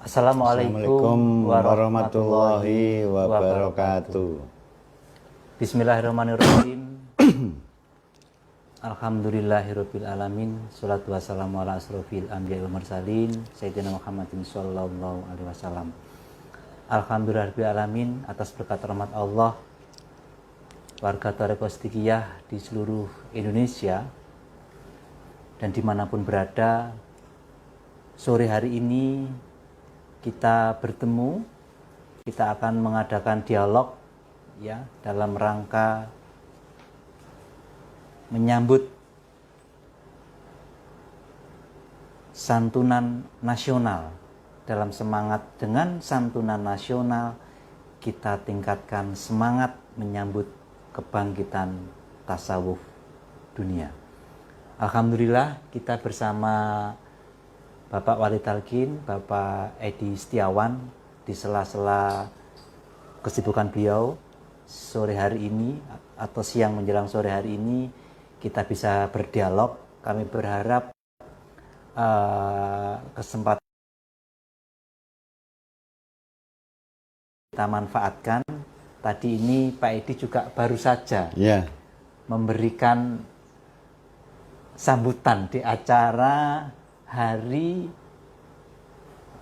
Assalamualaikum warahmatullahi wabarakatuh. Bismillahirrahmanirrahim. Alhamdulillahirabbil alamin. Shalatu wassalamu ala asrofil anbiya'i wal mursalin sayyidina Muhammadin sallallahu alaihi wasallam. Alhamdulillahirabbil alamin atas berkat rahmat Allah warga Thariqah Siddiqiyah di seluruh Indonesia dan dimanapun berada. Sore hari ini kita bertemu, kita akan mengadakan dialog ya dalam rangka menyambut santunan nasional. Dalam semangat dengan santunan nasional, kita tingkatkan semangat menyambut kebangkitan tasawuf dunia. Alhamdulillah kita bersama Bapak Wali Talqin, Bapak Edi Setiawan, di sela-sela kesibukan beliau sore hari ini atau siang menjelang sore hari ini kita bisa berdialog. Kami berharap kesempatan kita manfaatkan. Tadi ini Pak Edi juga baru saja memberikan sambutan di acara hari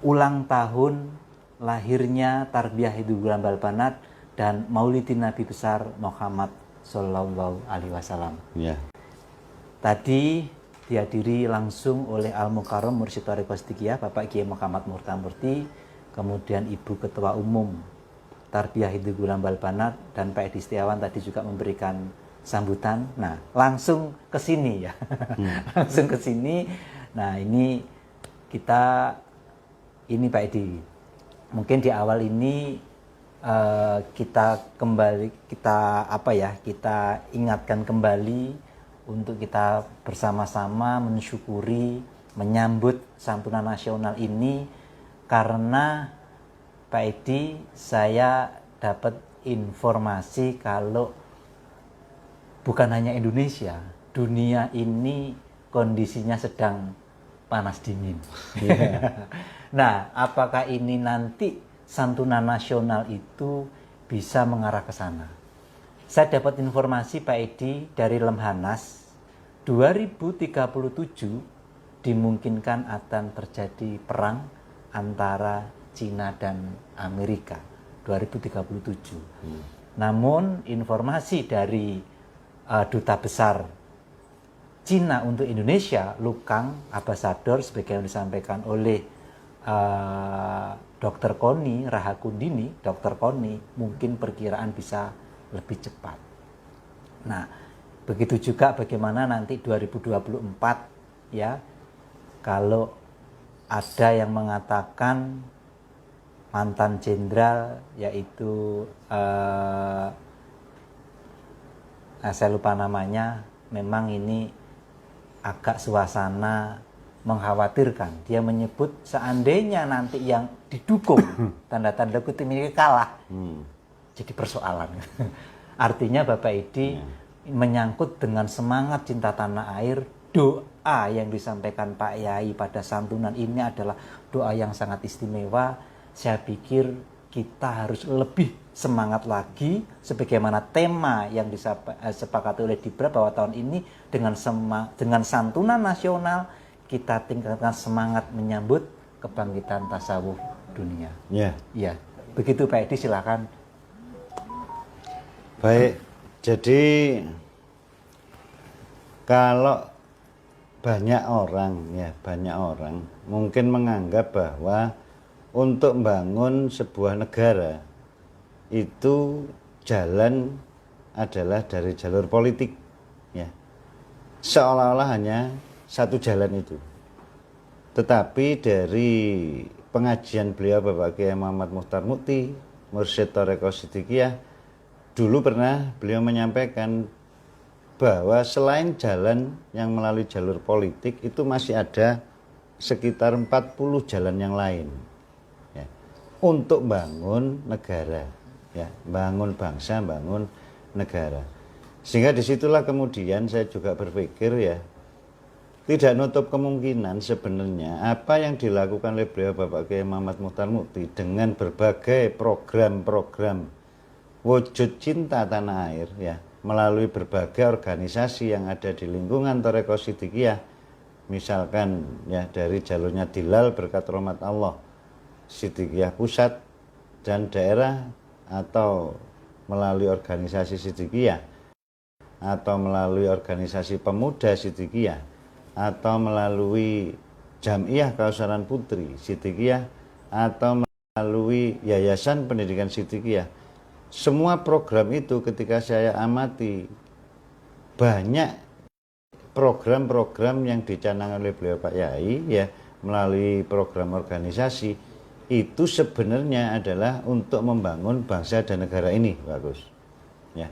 ulang tahun lahirnya Tarbiyah Hidayah Gulambal Banat dan Maulidin Nabi besar Muhammad Sallallahu Alaihi Wasallam. Tadi dihadiri langsung oleh Al-Mukarram Mursyid Thariqah Siddiqiyah Bapak Kiai Muhammad Murtamurti, kemudian Ibu Ketua Umum Tarbiyah Hidayah Gulambal Banat dan Pak Edi Setiawan tadi juga memberikan sambutan. Nah, langsung ke sini ya. Langsung ke sini. Nah, ini Pak Edi, mungkin di awal ini kita ingatkan kembali untuk kita bersama-sama mensyukuri, menyambut santunan nasional ini, karena Pak Edi, saya dapat informasi kalau bukan hanya Indonesia, dunia ini kondisinya sedang panas dingin. Nah, apakah ini nanti santunan nasional itu bisa mengarah ke sana? Saya dapat informasi Pak Edi dari Lemhanas, 2037 dimungkinkan akan terjadi perang antara Cina dan Amerika. 2037. Namun informasi dari Duta Besar Cina untuk Indonesia, Lukang Ambasador, sebagaimana disampaikan oleh Dr. Koni Rahakundini, Dr. Koni, mungkin perkiraan bisa lebih cepat. Nah, begitu juga bagaimana nanti 2024 ya, kalau ada yang mengatakan mantan jenderal yaitu saya lupa namanya, memang ini agak suasana mengkhawatirkan. Dia menyebut seandainya nanti yang didukung tanda-tanda kutip ini kalah, jadi persoalan. Artinya Bapak Edi menyangkut dengan semangat cinta tanah air, doa yang disampaikan Pak Yai pada santunan ini adalah doa yang sangat istimewa. Saya pikir kita harus lebih semangat lagi, sebagaimana tema yang disepakati oleh Dibra bahwa tahun ini dengan santunan nasional kita tingkatkan semangat menyambut kebangkitan tasawuf dunia. Ya, begitu Pak Edi, silakan. Baik, jadi kalau banyak orang mungkin menganggap bahwa untuk membangun sebuah negara itu jalan adalah dari jalur politik, ya, seolah-olah hanya satu jalan itu. Tetapi dari pengajian beliau Bapak Kiai Muhammad Mukhtar Mukti, Mursyid Thariqah Siddiqiyah, dulu pernah beliau menyampaikan bahwa selain jalan yang melalui jalur politik itu masih ada sekitar 40 jalan yang lain, ya, untuk bangun negara, ya, bangun bangsa, bangun negara. Sehingga disitulah kemudian saya juga berpikir, ya, tidak nutup kemungkinan sebenarnya apa yang dilakukan oleh beliau Bapak Kiai Muhammad Muchtar Mukti dengan berbagai program-program wujud cinta tanah air ya, melalui berbagai organisasi yang ada di lingkungan Thariqah Siddiqiyah, misalkan ya dari jalurnya Dilal Berkat Rahmat Allah Siddiqiyah pusat dan daerah, atau melalui organisasi Siddiqiyah, atau melalui organisasi pemuda Siddiqiyah, atau melalui Jamiah Kausaran Putri Siddiqiyah, atau melalui Yayasan Pendidikan Siddiqiyah. Semua program itu ketika saya amati, banyak program-program yang dicanangkan oleh beliau Pak Yai ya, melalui program organisasi itu sebenarnya adalah untuk membangun bangsa dan negara ini, bagus ya.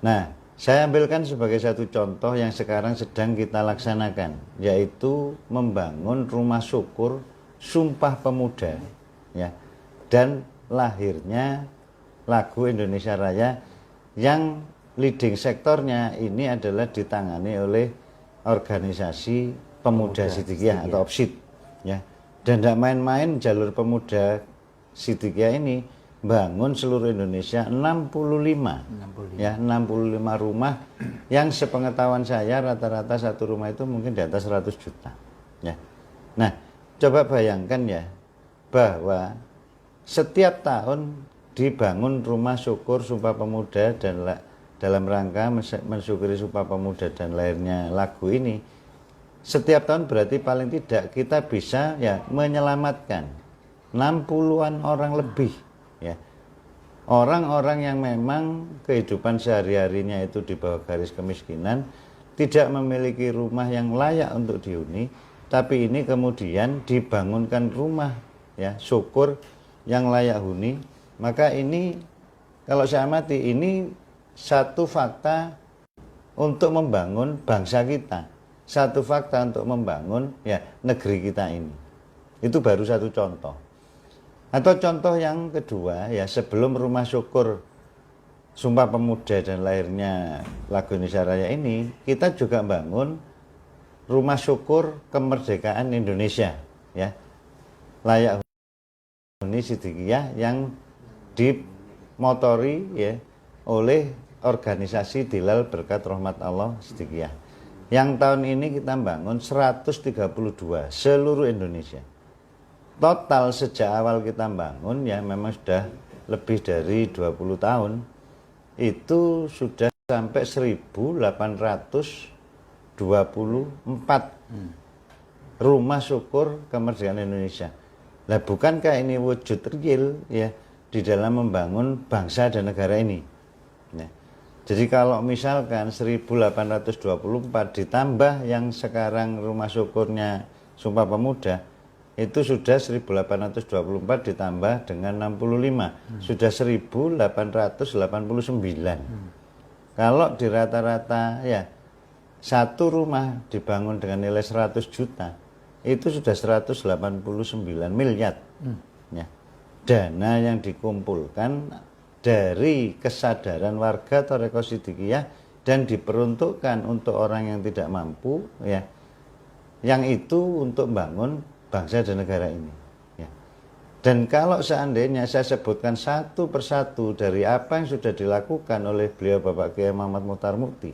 Nah, saya ambilkan sebagai satu contoh yang sekarang sedang kita laksanakan, yaitu membangun rumah syukur Sumpah Pemuda ya, dan lahirnya lagu Indonesia Raya yang leading sektornya ini adalah ditangani oleh organisasi Pemuda Siddiqiyah atau OPSID ya. Dan tidak main-main, jalur Pemuda Siddiqiyah ini bangun seluruh Indonesia 65 ya, 65 rumah yang sepengetahuan saya rata-rata satu rumah itu mungkin di atas 100 juta ya. Nah, coba bayangkan ya, bahwa setiap tahun dibangun rumah syukur Sumpah Pemuda dan dalam rangka mensyukuri Sumpah Pemuda dan lahirnya lagu ini, setiap tahun berarti paling tidak kita bisa ya menyelamatkan 60-an orang lebih ya, orang-orang yang memang kehidupan sehari-harinya itu di bawah garis kemiskinan, tidak memiliki rumah yang layak untuk dihuni, tapi ini kemudian dibangunkan rumah ya syukur yang layak huni. Maka ini kalau saya amati, ini satu fakta untuk membangun bangsa kita, satu fakta untuk membangun ya negeri kita ini. Itu baru satu contoh. Atau contoh yang kedua ya, sebelum rumah syukur Sumpah Pemuda dan lahirnya lagu Indonesia Raya ini, kita juga bangun rumah syukur kemerdekaan Indonesia ya, layak huni Siddiqiyah, yang dimotori ya oleh organisasi Dilal Berkat Rahmat Allah Siddiqiyah. Yang tahun ini kita bangun 132 seluruh Indonesia. Total sejak awal kita bangun ya memang sudah lebih dari 20 tahun, itu sudah sampai 1824 rumah syukur kemerdekaan Indonesia. Nah, bukankah ini wujud real ya di dalam membangun bangsa dan negara ini ya. Jadi kalau misalkan 1824 ditambah yang sekarang rumah syukurnya Sumpah Pemuda, itu sudah 1824 ditambah dengan 65, sudah 1889. Kalau di rata-rata ya, satu rumah dibangun dengan nilai 100 juta, itu sudah 189 miliar ya. Dana yang dikumpulkan dari kesadaran warga Thariqah Siddiqiyah dan diperuntukkan untuk orang yang tidak mampu ya, yang itu untuk bangun bangsa dan negara ini ya. Dan kalau seandainya saya sebutkan satu persatu dari apa yang sudah dilakukan oleh beliau Bapak Kiai Muhammad Muchtar Mukti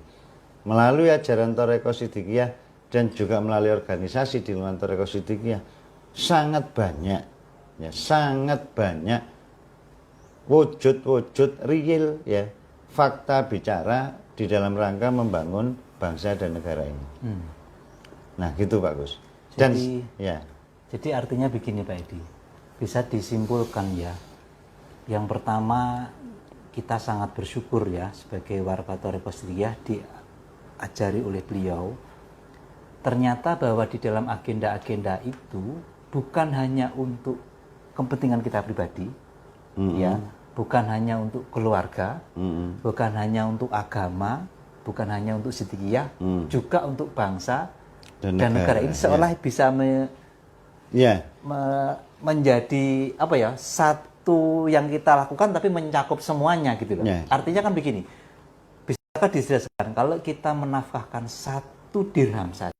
melalui ajaran Thariqah Siddiqiyah dan juga melalui organisasi di luar Thariqah Siddiqiyah, sangat banyak ya, sangat banyak wujud-wujud real ya, fakta bicara di dalam rangka membangun bangsa dan negara ini. Nah gitu Pak Gus. Dan ya, jadi artinya begini Pak Edi, bisa disimpulkan ya, yang pertama kita sangat bersyukur ya sebagai warga Thariqah Siddiqiyah diajari oleh beliau, ternyata bahwa di dalam agenda-agenda itu bukan hanya untuk kepentingan kita pribadi ya, bukan hanya untuk keluarga, bukan hanya untuk agama, bukan hanya untuk Siddiqiyah, juga untuk bangsa dan negara ini, seolah bisa menjadi apa ya, satu yang kita lakukan tapi mencakup semuanya gitu loh. Artinya kan begini, bisakah dijelaskan kalau kita menafkahkan 1 dirham saja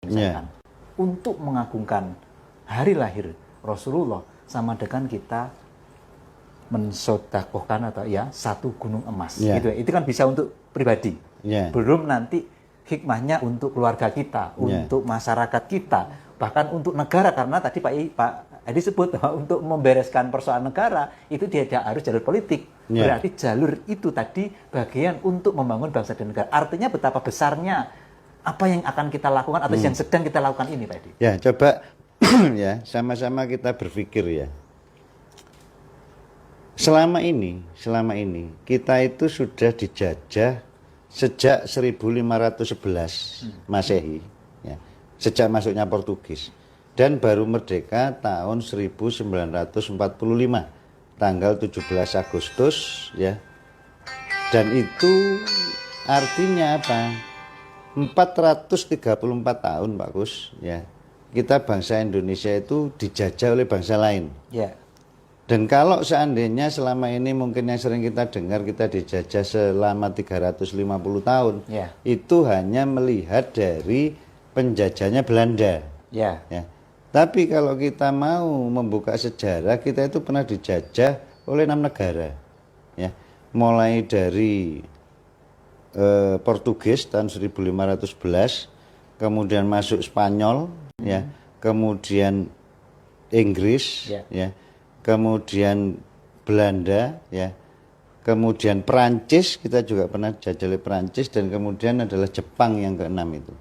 misalkan, untuk mengagungkan hari lahir Rasulullah sama dengan kita mensodakohkan atau ya satu gunung emas gitu ya. Itu kan bisa untuk pribadi, belum nanti hikmahnya untuk keluarga kita, untuk masyarakat kita, bahkan untuk negara, karena tadi Pak Edi sebut bahwa untuk membereskan persoalan negara itu tidak harus jalur politik. Berarti jalur itu tadi bagian untuk membangun bangsa dan negara. Artinya betapa besarnya apa yang akan kita lakukan atau yang sedang kita lakukan ini, Pak Edi. Ya, coba ya sama-sama kita berpikir ya. Selama ini kita itu sudah dijajah sejak 1511 Masehi, ya, sejak masuknya Portugis, dan baru merdeka tahun 1945 tanggal 17 Agustus, ya. Dan itu artinya apa? 434 tahun, Pak Gus, ya. Kita bangsa Indonesia itu dijajah oleh bangsa lain. Ya. Dan kalau seandainya selama ini mungkin yang sering kita dengar kita dijajah selama 350 tahun, itu hanya melihat dari penjajahnya Belanda. Ya. Tapi kalau kita mau membuka sejarah, kita itu pernah dijajah oleh 6 negara. Ya. Mulai dari Portugis tahun 1511, kemudian masuk Spanyol, ya, kemudian Inggris, ya, kemudian Belanda, ya, kemudian Perancis, kita juga pernah dijajah oleh Perancis, dan kemudian adalah Jepang yang ke-6 itu.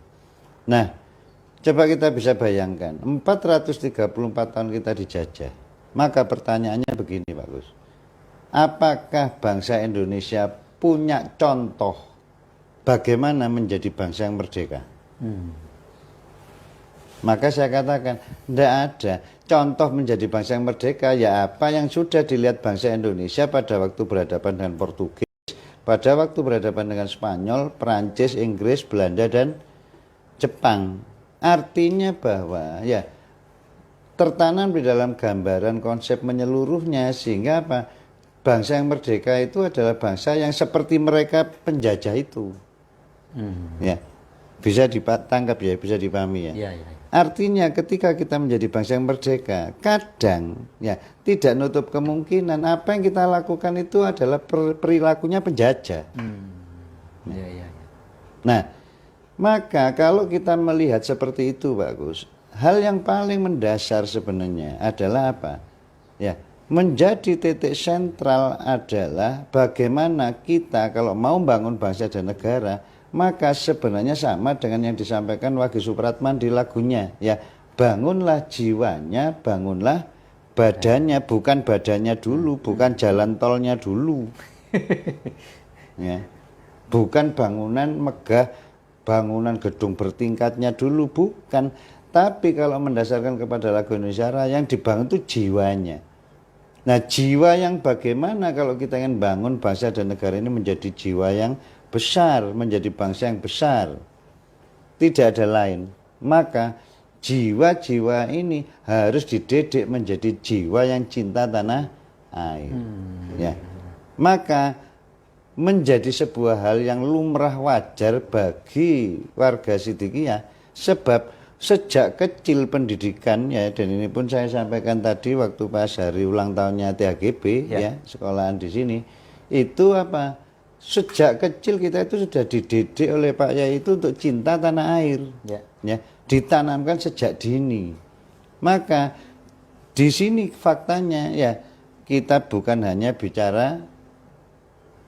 Nah, coba kita bisa bayangkan 434 tahun kita dijajah. Maka pertanyaannya begini, Pak Gus, apakah bangsa Indonesia punya contoh bagaimana menjadi bangsa yang merdeka? Maka saya katakan, tidak ada contoh menjadi bangsa yang merdeka. Ya apa yang sudah dilihat bangsa Indonesia pada waktu berhadapan dengan Portugis, pada waktu berhadapan dengan Spanyol, Perancis, Inggris, Belanda, dan Jepang. Artinya bahwa ya tertanam di dalam gambaran konsep menyeluruhnya, sehingga apa? Bangsa yang merdeka itu adalah bangsa yang seperti mereka penjajah itu. Ya, bisa ditangkap ya, bisa dipahami ya. Artinya ketika kita menjadi bangsa yang merdeka, kadang ya tidak nutup kemungkinan apa yang kita lakukan itu adalah perilakunya penjajah. Nah, maka kalau kita melihat seperti itu, Pak Gus, hal yang paling mendasar sebenarnya adalah apa? Ya, menjadi titik sentral adalah bagaimana kita kalau mau bangun bangsa dan negara, maka sebenarnya sama dengan yang disampaikan Wage Supratman di lagunya, ya, bangunlah jiwanya, bangunlah badannya, bukan badannya dulu, bukan jalan tolnya dulu. Ya. Bukan bangunan megah, bangunan gedung bertingkatnya dulu, bukan. Tapi kalau mendasarkan kepada lagu Indonesia Raya, yang dibangun itu jiwanya. Nah, jiwa yang bagaimana kalau kita ingin bangun bangsa dan negara ini menjadi jiwa yang besar, menjadi bangsa yang besar, tidak ada lain. Maka jiwa-jiwa ini harus dididik menjadi jiwa yang cinta tanah air. Ya. Maka menjadi sebuah hal yang lumrah wajar bagi warga Sidikiyah, sebab sejak kecil pendidikan, ya, dan ini pun saya sampaikan tadi waktu pas hari ulang tahunnya THGB, ya, sekolahan di sini, itu apa? Sejak kecil kita itu sudah dididik oleh Pak Yai itu untuk cinta tanah air, ya, ditanamkan sejak dini. Maka di sini faktanya, ya, kita bukan hanya bicara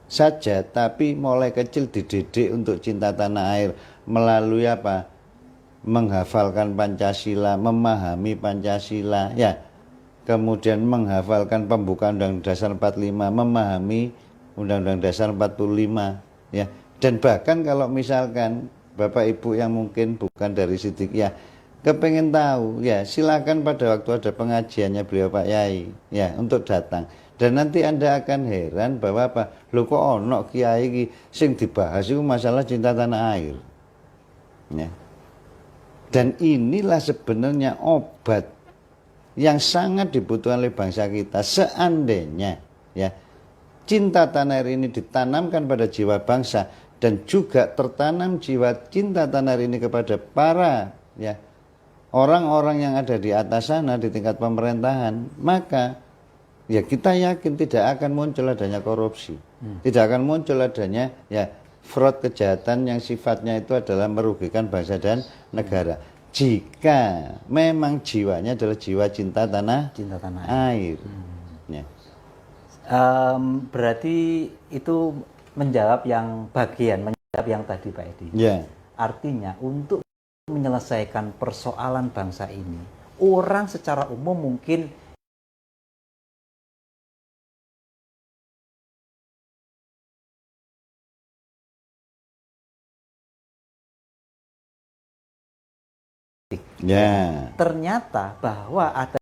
saja, tapi mulai kecil dididik untuk cinta tanah air melalui apa? Menghafalkan Pancasila, memahami Pancasila, ya, kemudian menghafalkan pembukaan Undang-Undang Dasar 45, memahami Undang-Undang Dasar 45, ya. Dan bahkan kalau misalkan Bapak Ibu yang mungkin bukan dari Sidikiyah kepengen tahu, ya, silakan pada waktu ada pengajiannya beliau Pak Yai, ya, untuk datang. Dan nanti Anda akan heran bahwa apa? Lho kok ono kiai iki sing dibahas itu masalah cinta tanah air. Ya. Dan inilah sebenarnya obat yang sangat dibutuhkan oleh bangsa kita. Seandainya, ya, cinta tanah air ini ditanamkan pada jiwa bangsa, dan juga tertanam jiwa cinta tanah air ini kepada para ya orang-orang yang ada di atas sana di tingkat pemerintahan, maka ya kita yakin tidak akan muncul adanya korupsi, tidak akan muncul adanya ya fraud, kejahatan yang sifatnya itu adalah merugikan bangsa dan negara. Jika memang jiwanya adalah jiwa cinta tanah air. Ya. Berarti itu menjawab yang yang tadi Pak Edi. Ya. Artinya untuk menyelesaikan persoalan bangsa ini, orang secara umum mungkin Ya. ternyata bahwa ada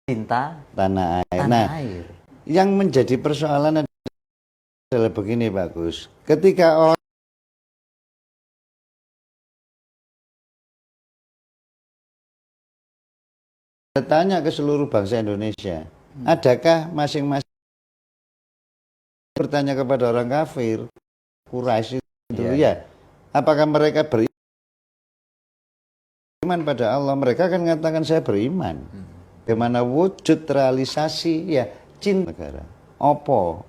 cinta Tanah air. tanah Nah, air. yang menjadi persoalan adalah begini Pak Gus. Ketika orang bertanya ke seluruh bangsa Indonesia, adakah masing-masing bertanya kepada orang kafir, Quraisy itu ya, apakah mereka beriman pada Allah? Mereka akan mengatakan saya beriman. Bagaimana wujud realisasi ya cinta negara? Opo?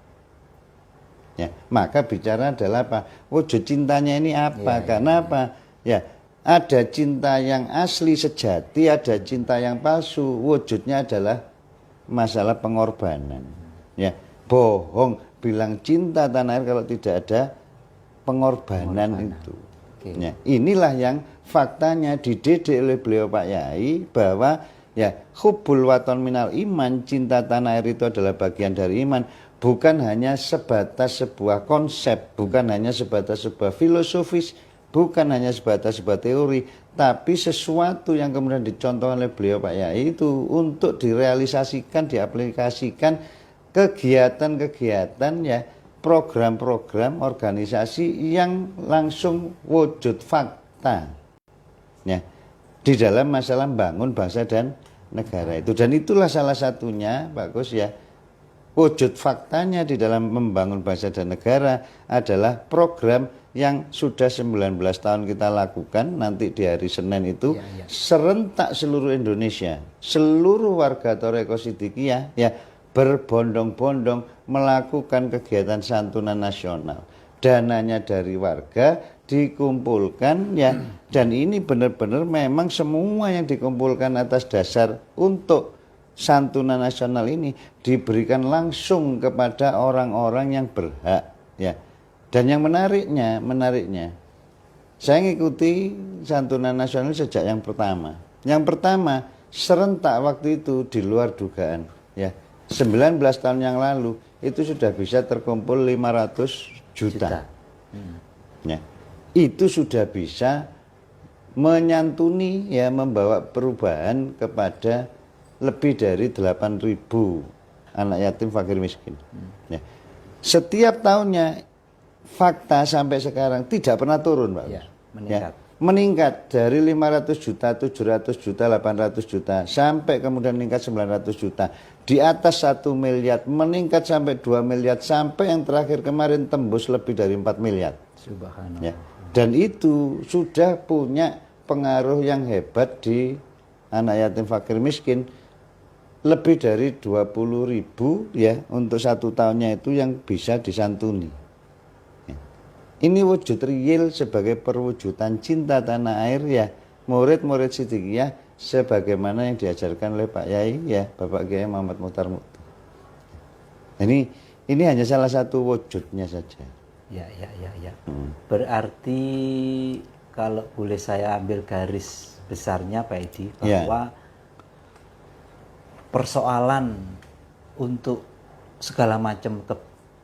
Ya, maka bicara adalah apa? Wujud cintanya ini apa? Karena apa? Ya, ada cinta yang asli sejati, ada cinta yang palsu. Wujudnya adalah masalah pengorbanan. Ya, bohong bilang cinta tanah air kalau tidak ada pengorbanan itu. Ya, inilah yang faktanya dididik oleh beliau Pak Yai bahwa ya hubbul waton minal iman, cinta tanah air itu adalah bagian dari iman, bukan hanya sebatas sebuah konsep, bukan hanya sebatas sebuah filosofis, bukan hanya sebatas sebuah teori, tapi sesuatu yang kemudian dicontohkan oleh beliau Pak Yai itu untuk direalisasikan, diaplikasikan kegiatan-kegiatan ya, program-program organisasi yang langsung wujud fakta ya di dalam masalah membangun bangsa dan negara itu. Dan itulah salah satunya Pak Gus ya, wujud faktanya di dalam membangun bangsa dan negara adalah program yang sudah 19 tahun kita lakukan. Nanti di hari Senin itu serentak seluruh Indonesia, seluruh warga Toreko Sidikiyah ya berbondong-bondong melakukan kegiatan santunan nasional. Dananya dari warga dikumpulkan ya, dan ini benar-benar memang semua yang dikumpulkan atas dasar untuk santunan nasional ini diberikan langsung kepada orang-orang yang berhak ya. Dan yang menariknya saya ngikuti santunan nasional sejak yang pertama. Yang pertama serentak waktu itu di luar dugaan ya. 19 tahun yang lalu itu sudah bisa terkumpul 500 juta. Ya. Itu sudah bisa menyantuni ya, membawa perubahan kepada lebih dari 8.000 anak yatim fakir miskin. Ya. Setiap tahunnya fakta sampai sekarang tidak pernah turun, Pak. Ya, meningkat. Ya, meningkat dari 500 juta, 700 juta, 800 juta sampai kemudian meningkat 900 juta. Di atas 1 miliar, meningkat sampai 2 miliar, sampai yang terakhir kemarin tembus lebih dari 4 miliar. Subhanallah. Ya. Dan itu sudah punya pengaruh yang hebat di anak yatim fakir miskin. Lebih dari 20.000 ya untuk 1 tahunnya itu yang bisa disantuni. Ya. Ini wujud real sebagai perwujudan cinta tanah air ya, murid-murid Sidikiyah sebagaimana yang diajarkan oleh Pak Yai ya, Bapak Kiai Muhammad Muhtar Mukti. Ini hanya salah satu wujudnya saja. Ya. Berarti kalau boleh saya ambil garis besarnya Pak Edi, bahwa persoalan untuk segala macam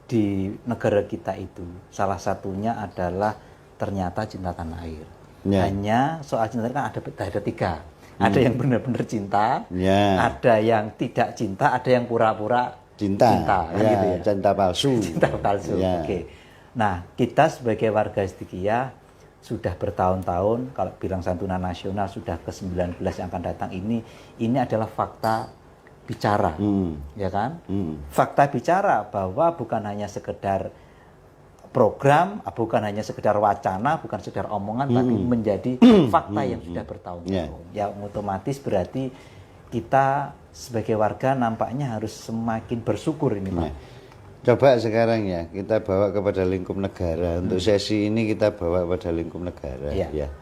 di negara kita itu salah satunya adalah ternyata cinta tanah air. Hanya soal cinta kan ada 3. Ada yang benar-benar cinta, ada yang tidak cinta, ada yang pura-pura cinta kan gitu ya. Cinta palsu. Cinta palsu. Oke. Nah, kita sebagai warga Sidikiyah sudah bertahun-tahun, kalau bilang santunan nasional sudah ke-19 yang akan datang ini adalah fakta bicara, ya kan? Fakta bicara bahwa bukan hanya sekedar program, bukan hanya sekedar wacana, bukan sekedar omongan, tapi menjadi fakta yang sudah bertahun-tahun. Ya otomatis berarti kita sebagai warga nampaknya harus semakin bersyukur ini Pak. Coba sekarang ya kita bawa kepada lingkup negara. Untuk sesi ini kita bawa pada lingkup negara. Ya.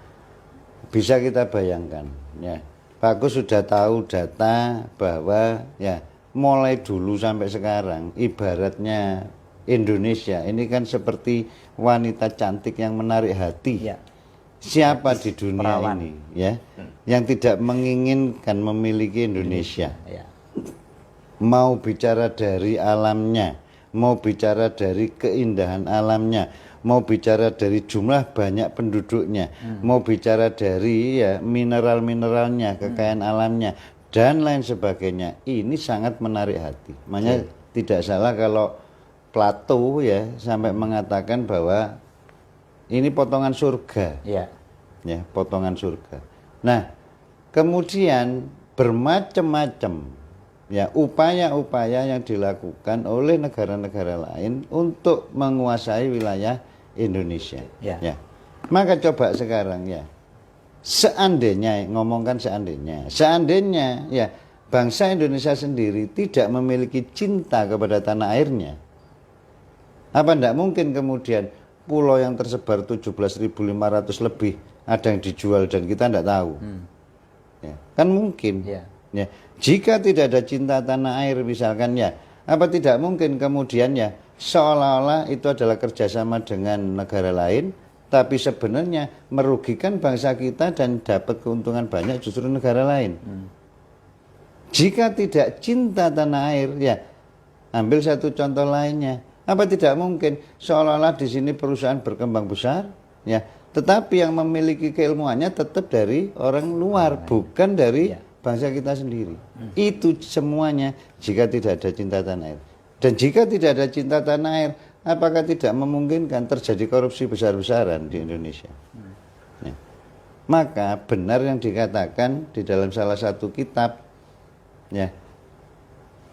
Bisa kita bayangkan. Ya, Pak Agus sudah tahu data bahwa ya mulai dulu sampai sekarang ibaratnya Indonesia ini kan seperti wanita cantik yang menarik hati. Siapa di dunia ini ya yang tidak menginginkan memiliki Indonesia? Mau bicara dari alamnya, mau bicara dari keindahan alamnya, mau bicara dari jumlah banyak penduduknya, mau bicara dari ya mineral-mineralnya, kekayaan alamnya dan lain sebagainya. Ini sangat menarik hati. Makanya tidak salah kalau Plato ya sampai mengatakan bahwa ini potongan surga. Ya, potongan surga. Nah, kemudian bermacam-macam ya upaya-upaya yang dilakukan oleh negara-negara lain untuk menguasai wilayah Indonesia. Ya. Maka coba sekarang ya. Seandainya ngomongkan seandainya ya bangsa Indonesia sendiri tidak memiliki cinta kepada tanah airnya. Apa enggak mungkin kemudian pulau yang tersebar 17.500 lebih ada yang dijual dan kita enggak tahu. Ya, kan mungkin. Ya, jika tidak ada cinta tanah air misalkan ya, apa tidak mungkin kemudian ya seolah-olah itu adalah kerjasama dengan negara lain, tapi sebenarnya merugikan bangsa kita dan dapat keuntungan banyak justru negara lain. Jika tidak cinta tanah air ya, ambil satu contoh lainnya, apa tidak mungkin seolah-olah di sini perusahaan berkembang besar ya, tetapi yang memiliki keilmuannya tetap dari orang luar, bukan dari bangsa kita sendiri. Itu semuanya jika tidak ada cinta tanah air. Dan jika tidak ada cinta tanah air, apakah tidak memungkinkan terjadi korupsi besar-besaran di Indonesia? Ya. Maka benar yang dikatakan di dalam salah satu kitab ya,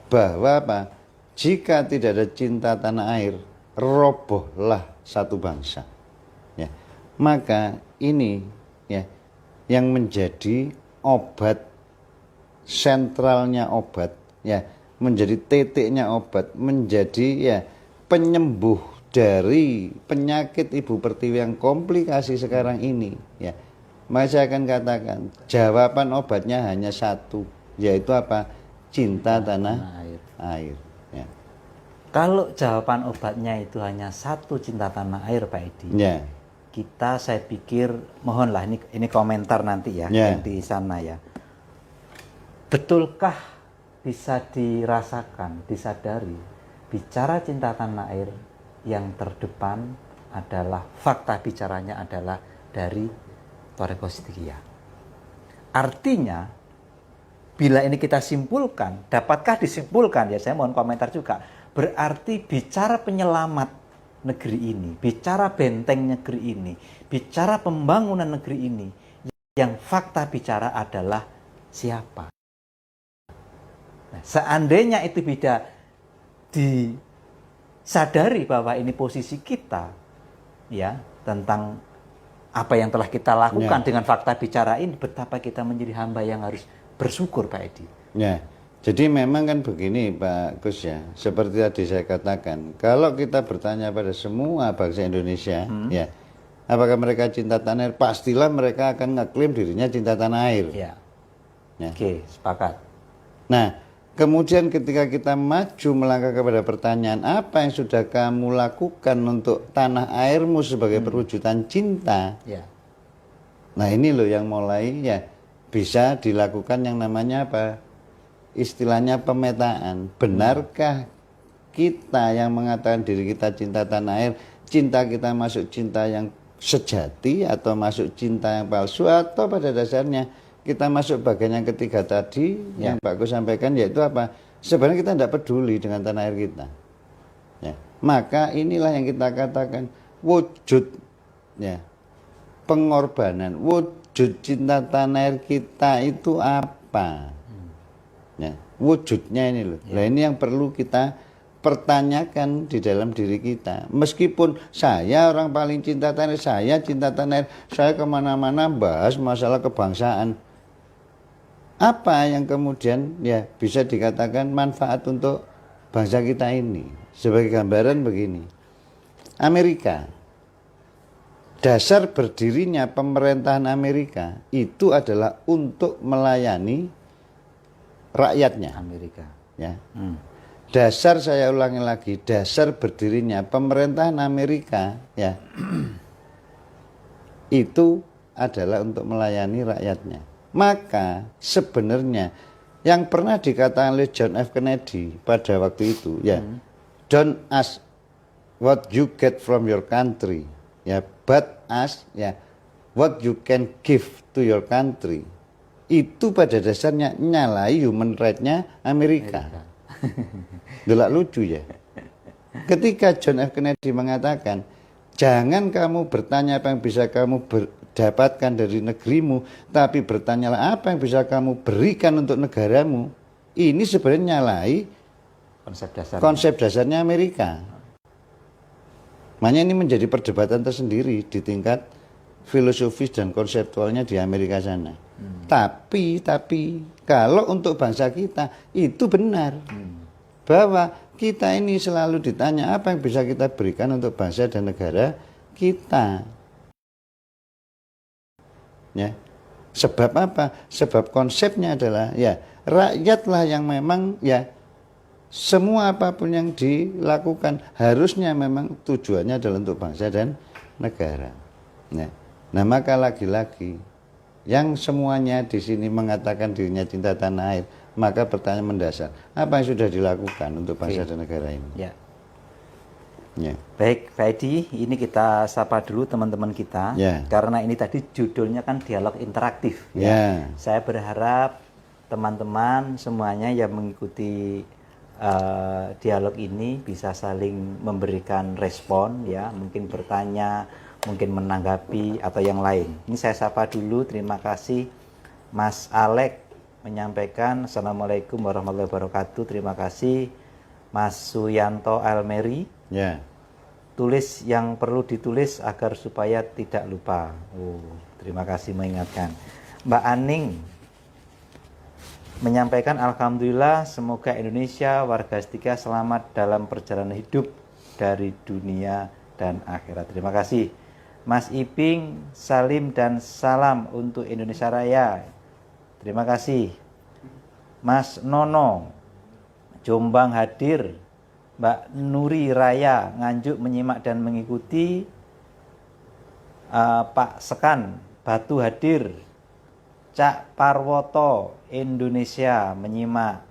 bahwa apa? Jika tidak ada cinta tanah air, robohlah satu bangsa. Ya. Maka ini ya yang menjadi obat, sentralnya obat ya, menjadi titiknya obat, menjadi ya penyembuh dari penyakit Ibu Pertiwi yang komplikasi sekarang ini ya. Maka saya akan katakan jawaban obatnya hanya satu, yaitu apa? Cinta tanah air ya. Kalau jawaban obatnya itu hanya satu, cinta tanah air Pak Edi ya, kita saya pikir mohonlah ini komentar nanti ya, yang di sana ya. Betulkah bisa dirasakan, disadari, bicara cinta tanah air yang terdepan adalah fakta bicaranya adalah dari Toreko Sidikiyah. Artinya, bila ini kita simpulkan, dapatkah disimpulkan, ya saya mohon komentar juga, berarti bicara penyelamat negeri ini, bicara benteng negeri ini, bicara pembangunan negeri ini, yang fakta bicara adalah siapa? Nah, seandainya itu tidak disadari bahwa ini posisi kita ya tentang apa yang telah kita lakukan dengan fakta bicara ini, betapa kita menjadi hamba yang harus bersyukur Pak Edi. Ya, jadi memang kan begini Pak Gus ya, seperti tadi saya katakan, kalau kita bertanya pada semua bangsa Indonesia ya, apakah mereka cinta tanah air, pastilah mereka akan ngeklaim dirinya cinta tanah air. Ya. Oke, sepakat. Nah, kemudian ketika kita maju melangkah kepada pertanyaan, apa yang sudah kamu lakukan untuk tanah airmu sebagai perwujudan cinta? Ya. Nah ini loh yang mulai ya bisa dilakukan yang namanya apa? Istilahnya pemetaan. Benarkah kita yang mengatakan diri kita cinta tanah air, cinta kita masuk cinta yang sejati atau masuk cinta yang palsu, atau pada dasarnya kita masuk bagian yang ketiga tadi yang Pak Gus sampaikan, yaitu apa? Sebenarnya kita tidak peduli dengan tanah air kita. Ya. Maka inilah yang kita katakan wujud ya pengorbanan, wujud cinta tanah air kita itu apa? Ya, wujudnya ini loh. Nah ini yang perlu kita pertanyakan di dalam diri kita. Meskipun saya orang paling cinta tanah air, saya cinta tanah air, saya kemana-mana bahas masalah kebangsaan. Apa yang kemudian ya bisa dikatakan manfaat untuk bangsa kita ini? Sebagai gambaran begini, Amerika, dasar berdirinya pemerintahan Amerika itu adalah untuk melayani rakyatnya. Amerika. Ya. Dasar, saya ulangi lagi, dasar berdirinya pemerintahan Amerika ya itu adalah untuk melayani rakyatnya. Maka sebenarnya yang pernah dikatakan oleh John F. Kennedy pada waktu itu ya, don't ask what you get from your country ya, but ask ya what you can give to your country. Itu pada dasarnya nyalai human right-nya Amerika. Delak lucu ya. Ketika John F. Kennedy mengatakan, jangan kamu bertanya apa yang bisa kamu dapatkan dari negerimu, tapi bertanyalah apa yang bisa kamu berikan untuk negaramu. Ini sebenarnya nyalai konsep dasarnya Amerika. Makanya ini menjadi perdebatan tersendiri di tingkat filosofis dan konseptualnya di Amerika sana. Tapi kalau untuk bangsa kita itu benar. Bahwa kita ini selalu ditanya apa yang bisa kita berikan untuk bangsa dan negara kita. Ya. Sebab apa? Sebab konsepnya adalah ya rakyatlah yang memang ya semua apapun yang dilakukan harusnya memang tujuannya adalah untuk bangsa dan negara. Ya. Nah, maka lagi-lagi yang semuanya di sini mengatakan dirinya cinta tanah air, maka pertanyaan mendasar, apa yang sudah dilakukan untuk bangsa dan negara ini? Ya. Ya. Baik, Pak Edi, ini kita sapa dulu teman-teman kita, karena ini tadi judulnya kan dialog interaktif. Ya. Saya berharap teman-teman semuanya yang mengikuti dialog ini bisa saling memberikan respon, ya, mungkin bertanya, mungkin menanggapi atau yang lain. Ini saya sapa dulu, terima kasih Mas Alek menyampaikan Assalamualaikum warahmatullahi wabarakatuh. Terima kasih Mas Suyanto Almeri. Ya. Tulis yang perlu ditulis agar supaya tidak lupa. Terima kasih mengingatkan. Mbak Aning menyampaikan Alhamdulillah semoga Indonesia warga setia selamat dalam perjalanan hidup dari dunia dan akhirat. Terima kasih. Mas Iping, salim dan salam untuk Indonesia Raya. Terima kasih. Mas Nono, Jombang hadir. Mbak Nuri Raya, Nganjuk menyimak dan mengikuti. Pak Sekan, Batu hadir. Cak Parwoto, Indonesia menyimak.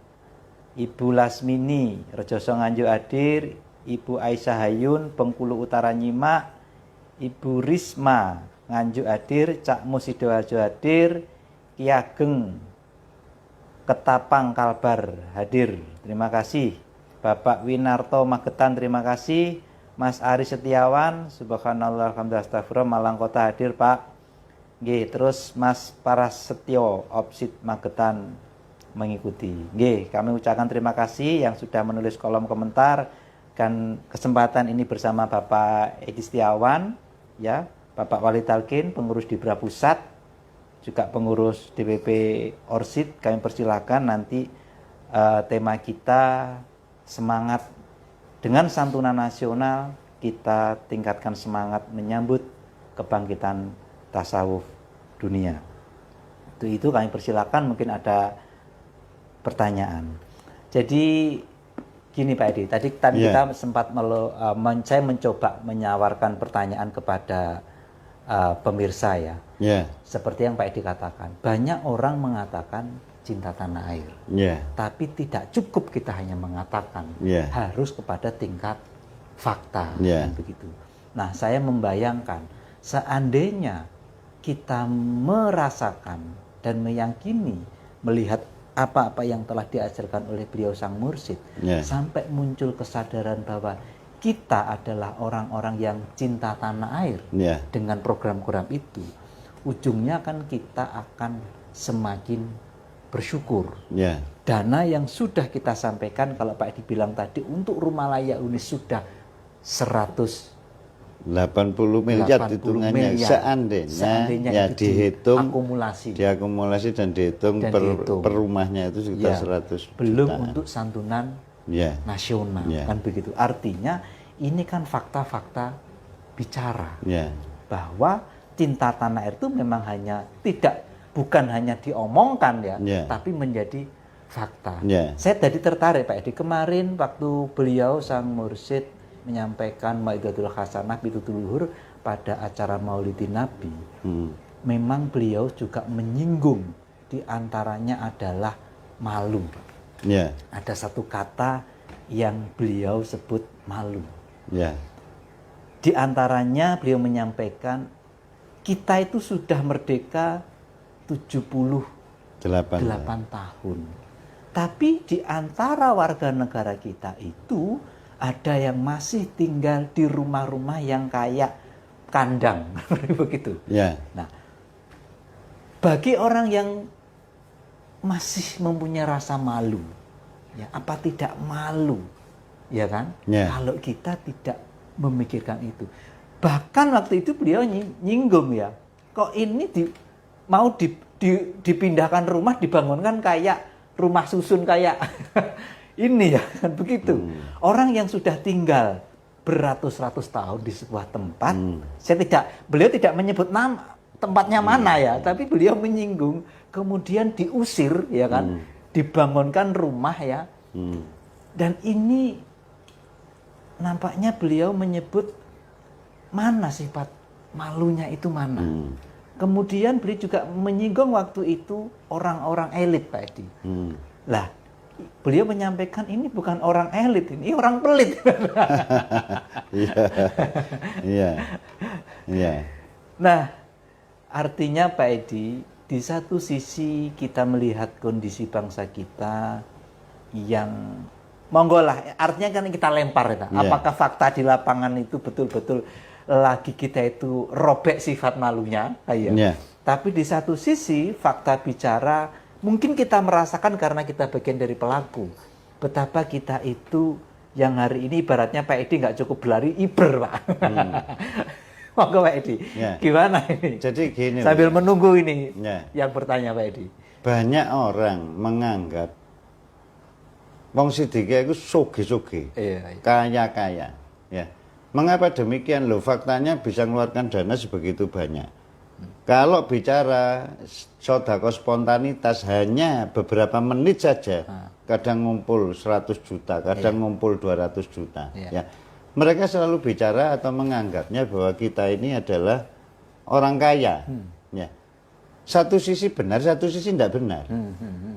Ibu Lasmini, Rejoso Nganjuk hadir. Ibu Aisyah Hayun, Bengkulu Utara nyimak. Ibu Risma Nganjuk hadir, Cak Musidoarjo hadir, Ki Ageng Ketapang Kalbar hadir. Terima kasih. Bapak Winarto Magetan terima kasih. Mas Ari Setiawan, subhanallah alhamdulillah astagfirullah Malang Kota hadir, Pak. Nggih, terus Mas Parasetyo Opsit Magetan mengikuti. Nggih, kami ucapkan terima kasih yang sudah menulis kolom komentar dan kesempatan ini bersama Bapak Edi Setiawan, ya, Bapak Wali Talkin, pengurus Dibra Pusat, juga pengurus DPP Orsid. Kami persilakan nanti tema kita semangat dengan santunan nasional, kita tingkatkan semangat menyambut kebangkitan tasawuf dunia. Itu kami persilakan, mungkin ada pertanyaan. Jadi gini Pak Edi, tadi kita sempat saya mencoba menyawarkan pertanyaan kepada pemirsa ya. Seperti yang Pak Edi katakan, banyak orang mengatakan cinta tanah air. Tapi tidak cukup kita hanya mengatakan, harus kepada tingkat fakta. Begitu. Nah, saya membayangkan seandainya kita merasakan dan meyakini melihat apa-apa yang telah diajarkan oleh beliau sang mursyid, sampai muncul kesadaran bahwa kita adalah orang-orang yang cinta tanah air dengan program-program itu, ujungnya kan kita akan semakin bersyukur dana yang sudah kita sampaikan, kalau Pak Edi bilang tadi, untuk rumah layak huni sudah 80 miliar 80 hitungannya miliar. seandainya ya itu dihitung diakumulasi dan dihitung Dan per, dihitung. per rumahnya itu sekitar Ya, 100 belum jutaan. untuk santunan Ya, nasional, Ya. kan begitu. Artinya ini kan fakta-fakta bicara ya, bahwa cinta tanah air itu memang bukan hanya diomongkan ya, Ya. tapi menjadi fakta. Ya. Saya tadi tertarik Pak Edi, kemarin waktu beliau sang mursyid menyampaikan Maidatul Hasanah Pitutul Luhur pada acara Maulidin Nabi, memang beliau juga menyinggung, diantaranya adalah malu. ya, Ada satu kata yang beliau sebut malu. ya, Di antaranya beliau menyampaikan kita itu sudah merdeka 78 tahun. Tapi di antara warga negara kita itu ada yang masih tinggal di rumah-rumah yang kayak kandang. Begitu. ya, Nah, bagi orang yang masih mempunyai rasa malu, ya apa tidak malu, ya kan? Ya. Kalau kita tidak memikirkan itu. Bahkan waktu itu beliau nyinggung ya, kok ini dipindahkan rumah, dibangunkan kayak rumah susun kayak ini ya, kan begitu. Orang yang sudah tinggal beratus-ratus tahun di sebuah tempat, beliau tidak menyebut nama tempatnya mana ya, tapi beliau menyinggung, kemudian diusir ya kan, dibangunkan rumah ya, dan ini nampaknya beliau menyebut mana sifat malunya itu mana. Kemudian beliau juga menyinggung waktu itu orang-orang elit Pak Edi. Lah, beliau menyampaikan ini bukan orang elit, ini orang pelit. iya, iya, Nah, artinya Pak Edi, di satu sisi kita melihat kondisi bangsa kita yang monggo lah, artinya kan kita lempar ya. Apakah fakta di lapangan itu betul-betul lagi kita itu robek sifat malunya? Ayo. Tapi di satu sisi fakta bicara, mungkin kita merasakan karena kita bagian dari pelaku. Betapa kita itu yang hari ini ibaratnya Pak Edi nggak cukup berlari, iber Pak. Monggo Pak Edi, gimana ini? Jadi gini. Sambil menunggu ini yang bertanya Pak Edi. Banyak orang menganggap wong Sidike itu soge-soge, kaya-kaya. Ya. Mengapa demikian? Loh, faktanya bisa mengeluarkan dana sebegitu banyak. Kalau bicara sodako spontanitas hanya beberapa menit saja, kadang ngumpul 100 juta, kadang ngumpul 200 juta. Ya. Mereka selalu bicara atau menganggapnya bahwa kita ini adalah orang kaya. Ya. Satu sisi benar, satu sisi tidak benar.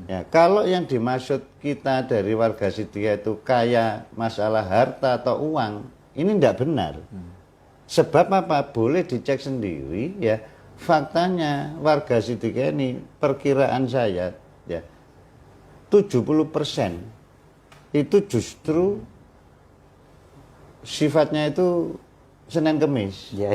Ya, kalau yang dimaksud kita dari warga Sidike itu kaya masalah harta atau uang, ini tidak benar. Sebab apa? Boleh dicek sendiri ya. Faktanya warga Sidike ini perkiraan saya ya 70% itu justru sifatnya itu Senin Kemis. Ya.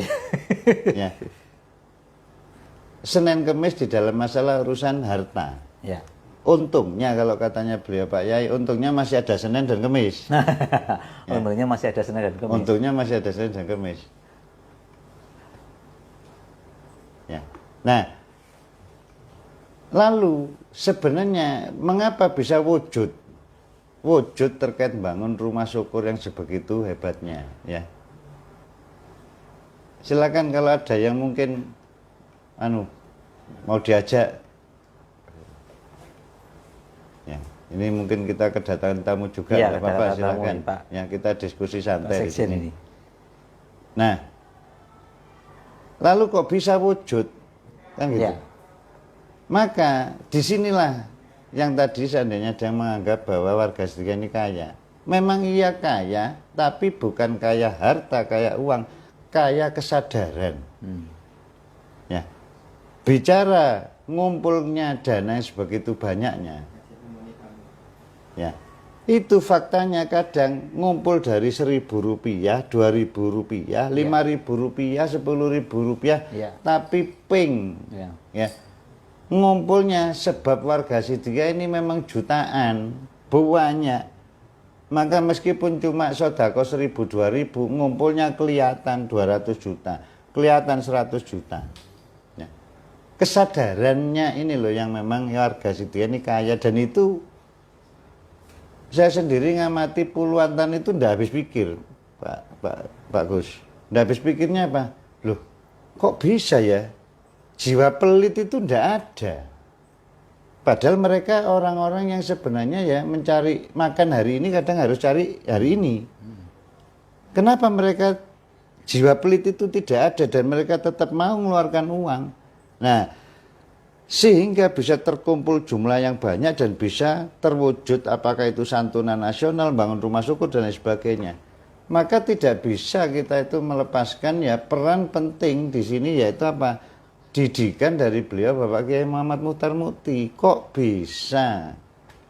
Senin Kemis di dalam masalah urusan harta. Ya. Untungnya kalau katanya beliau Pak Yai, untungnya masih ada Senin dan Kemis. Untungnya masih ada Senin dan Kemis. Untungnya masih ada Senin dan Kemis. Ya. Nah, lalu sebenarnya mengapa bisa wujud terkait bangun rumah syukur yang sebegitu hebatnya? Ya. Silakan kalau ada yang mungkin mau diajak. Ya, ini mungkin kita kedatangan tamu juga, ya, nggak apa-apa, silakan. Tamu, Pak. Ya, kita diskusi santai di Section sini. ini. Nah, lalu kok bisa wujud, kan gitu? Ya. Maka disinilah yang tadi seandainya ada yang menganggap bahwa warga Sidike ini kaya. Memang iya kaya, tapi bukan kaya harta, kaya uang, kaya kesadaran. Ya, bicara ngumpulnya dana yang sebegitu banyaknya. Ya, itu faktanya kadang ngumpul dari Rp1.000, Rp2.000, Rp5.000, Rp10.000, Ya. tapi ping. Ya. Ya. ngumpulnya sebab warga Sidika ini memang jutaan, banyak. Maka meskipun cuma sodako 1.000 2.000, ngumpulnya kelihatan 200 juta, kelihatan 100 juta. Ya. Kesadarannya ini loh yang memang warga Sidika ini kaya, dan itu saya sendiri ngamati puluhan tahun itu ndak habis pikir, Pak Gus. Ndak habis pikirnya apa? Loh, kok bisa ya? Jiwa pelit itu ndak ada. Padahal mereka orang-orang yang sebenarnya ya mencari makan hari ini kadang harus cari hari ini. Kenapa mereka jiwa pelit itu tidak ada dan mereka tetap mau mengeluarkan uang? Nah, sehingga bisa terkumpul jumlah yang banyak dan bisa terwujud apakah itu santunan nasional, bangun rumah syukur dan lain sebagainya. Maka tidak bisa kita itu melepaskan ya peran penting di sini, yaitu apa? Didikan dari beliau Bapak Kiai Muhammad Muchtar Mukti. Kok bisa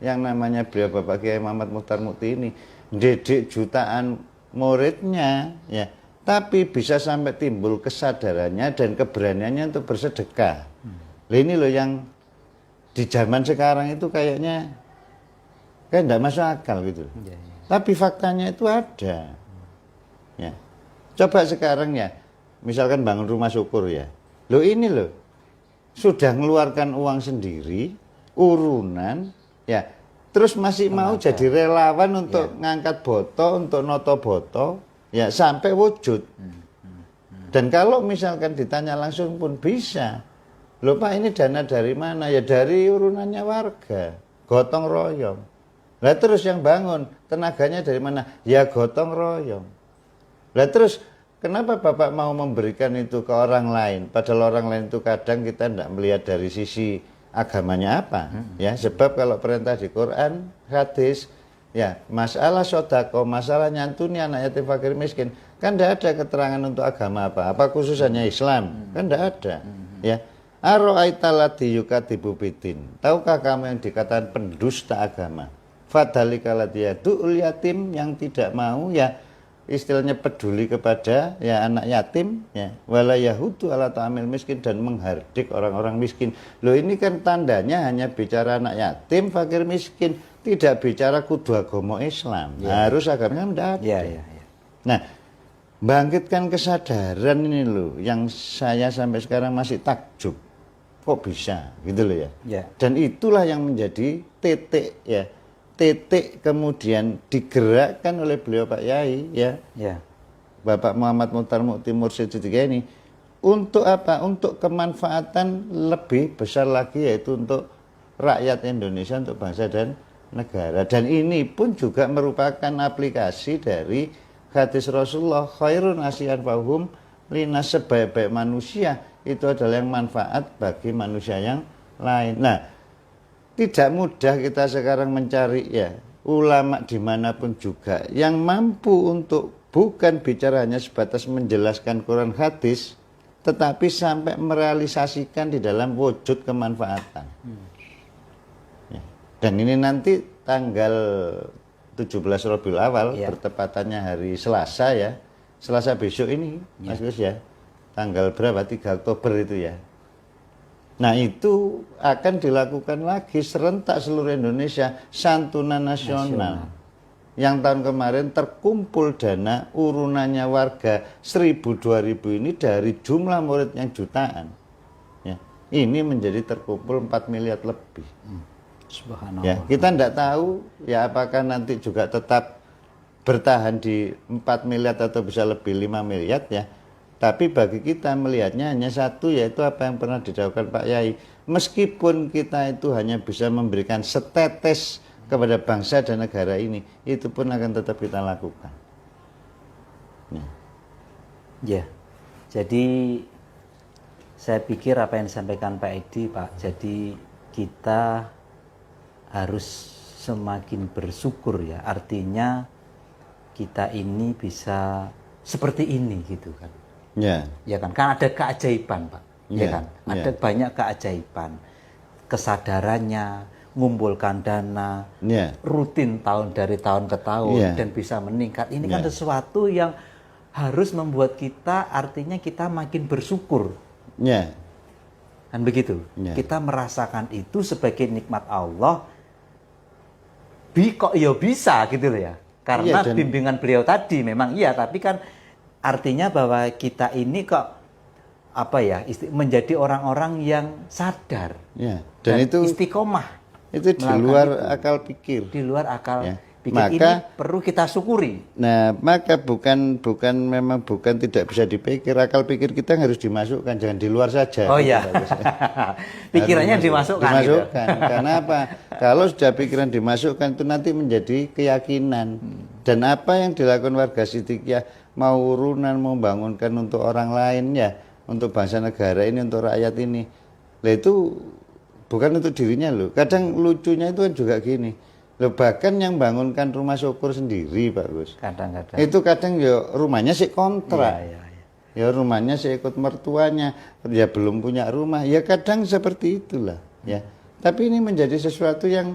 yang namanya beliau Bapak Kiai Muhammad Muchtar Mukti ini didik jutaan muridnya ya, tapi bisa sampai timbul kesadarannya dan keberaniannya untuk bersedekah. Ini loh yang di zaman sekarang itu kayaknya kayak enggak masuk akal gitu. Ya. Tapi faktanya itu ada. Ya. Coba sekarang ya, misalkan bangun rumah syukur ya. Loh ini loh, sudah mengeluarkan uang sendiri, urunan, ya. Terus masih mau jadi relawan untuk ngangkat boto, untuk noto boto, ya sampai wujud. Dan kalau misalkan ditanya langsung pun bisa. Loh Pak, ini dana dari mana? Ya dari urunannya warga, gotong royong. Lah terus yang bangun, tenaganya dari mana? Ya gotong royong. Lah terus kenapa Bapak mau memberikan itu ke orang lain? Padahal orang lain itu kadang kita tidak melihat dari sisi agamanya apa. Ya, sebab kalau perintah di Quran, hadis, ya masalah sodako, masalah nyantuni anak yatim fakir miskin, kan tidak ada keterangan untuk agama apa. Apa khususannya Islam? Kan tidak ada. Ya. Aro'aitalati yukadibu bidin. Tahukah kamu yang dikatakan pendusta agama? Fadhalikaladiyadul yatim, yang tidak mau ya istilahnya peduli kepada ya anak yatim ya, wala yahudu ala ta'amil miskin, dan menghardik orang-orang miskin. Loh ini kan tandanya hanya bicara anak yatim, fakir miskin, tidak bicara kudu agama Islam. Ya. Harus agamanya tidak ada. Ya. Nah, bangkitkan kesadaran ini loh yang saya sampai sekarang masih takjub. Kok bisa gitu loh ya. Dan itulah yang menjadi titik ya, titik kemudian digerakkan oleh beliau Pak Yai ya, Bapak Muhammad Muchtar Mukti Mursyid Sidika ini untuk apa? Untuk kemanfaatan lebih besar lagi, yaitu untuk rakyat Indonesia, untuk bangsa dan negara. Dan ini pun juga merupakan aplikasi dari hadis Rasulullah, khairun nasihan fahum linas, sebaik-baik manusia itu adalah yang manfaat bagi manusia yang lain. Nah, tidak mudah kita sekarang mencari ya ulama dimanapun juga yang mampu untuk bukan bicara hanya sebatas menjelaskan Quran hadis, tetapi sampai merealisasikan di dalam wujud kemanfaatan. Ya. Dan ini nanti tanggal 17 Rabiul Awal, bertepatannya hari Selasa ya, Selasa besok ini, Mas Gus ya. Tanggal berapa? 3 Oktober itu ya. Nah itu akan dilakukan lagi serentak seluruh Indonesia, santunan nasional. Yang tahun kemarin terkumpul dana urunannya warga 1.000-2.000 ini dari jumlah murid yang jutaan. Ya, ini menjadi terkumpul 4 miliar lebih. Subhanallah. Ya, kita tidak tahu ya apakah nanti juga tetap bertahan di 4 miliar atau bisa lebih 5 miliar ya. Tapi bagi kita melihatnya hanya satu, yaitu apa yang pernah dilakukan Pak Yai. Meskipun kita itu hanya bisa memberikan setetes kepada bangsa dan negara ini, itu pun akan tetap kita lakukan. Ya, jadi saya pikir apa yang disampaikan Pak Edi, Pak, jadi kita harus semakin bersyukur ya. Artinya kita ini bisa seperti ini gitu kan. Ya kan ada keajaiban Pak, ya kan ada banyak keajaiban, kesadarannya, mengumpulkan dana, rutin dari tahun ke tahun dan bisa meningkat. Ini kan sesuatu yang harus membuat kita, artinya kita makin bersyukur. Kan begitu. Ya. Kita merasakan itu sebagai nikmat Allah. Kok ya bisa gitu loh ya. Karena Iya, dan bimbingan beliau tadi memang iya, tapi kan artinya bahwa kita ini kok apa ya, menjadi orang-orang yang sadar ya, dan itu istiqomah. itu di melakukan luar itu. akal pikir. Di luar akal Ya. pikir. Maka ini perlu kita syukuri. Nah, maka bukan tidak bisa dipikir, akal pikir kita harus dimasukkan, jangan di luar saja. Oh gitu, iya. Bagus. Pikirannya dimasukkan. Gitu. Dimasukkan. Karena apa? Kalau sudah pikiran dimasukkan itu nanti menjadi keyakinan. Dan apa yang dilakukan warga Siddiqiyah, mau urunan, mau bangunkan untuk orang lain ya, untuk bangsa negara ini, untuk rakyat ini. Lah itu bukan untuk dirinya loh. Kadang lucunya itu kan juga gini. Loh, bahkan yang bangunkan rumah syukur sendiri Pak Gus. Kadang-kadang. Itu kadang ya rumahnya sih kontrak. Iya. Ya rumahnya saya ikut mertuanya, ya belum punya rumah, ya kadang seperti itulah ya. Tapi ini menjadi sesuatu yang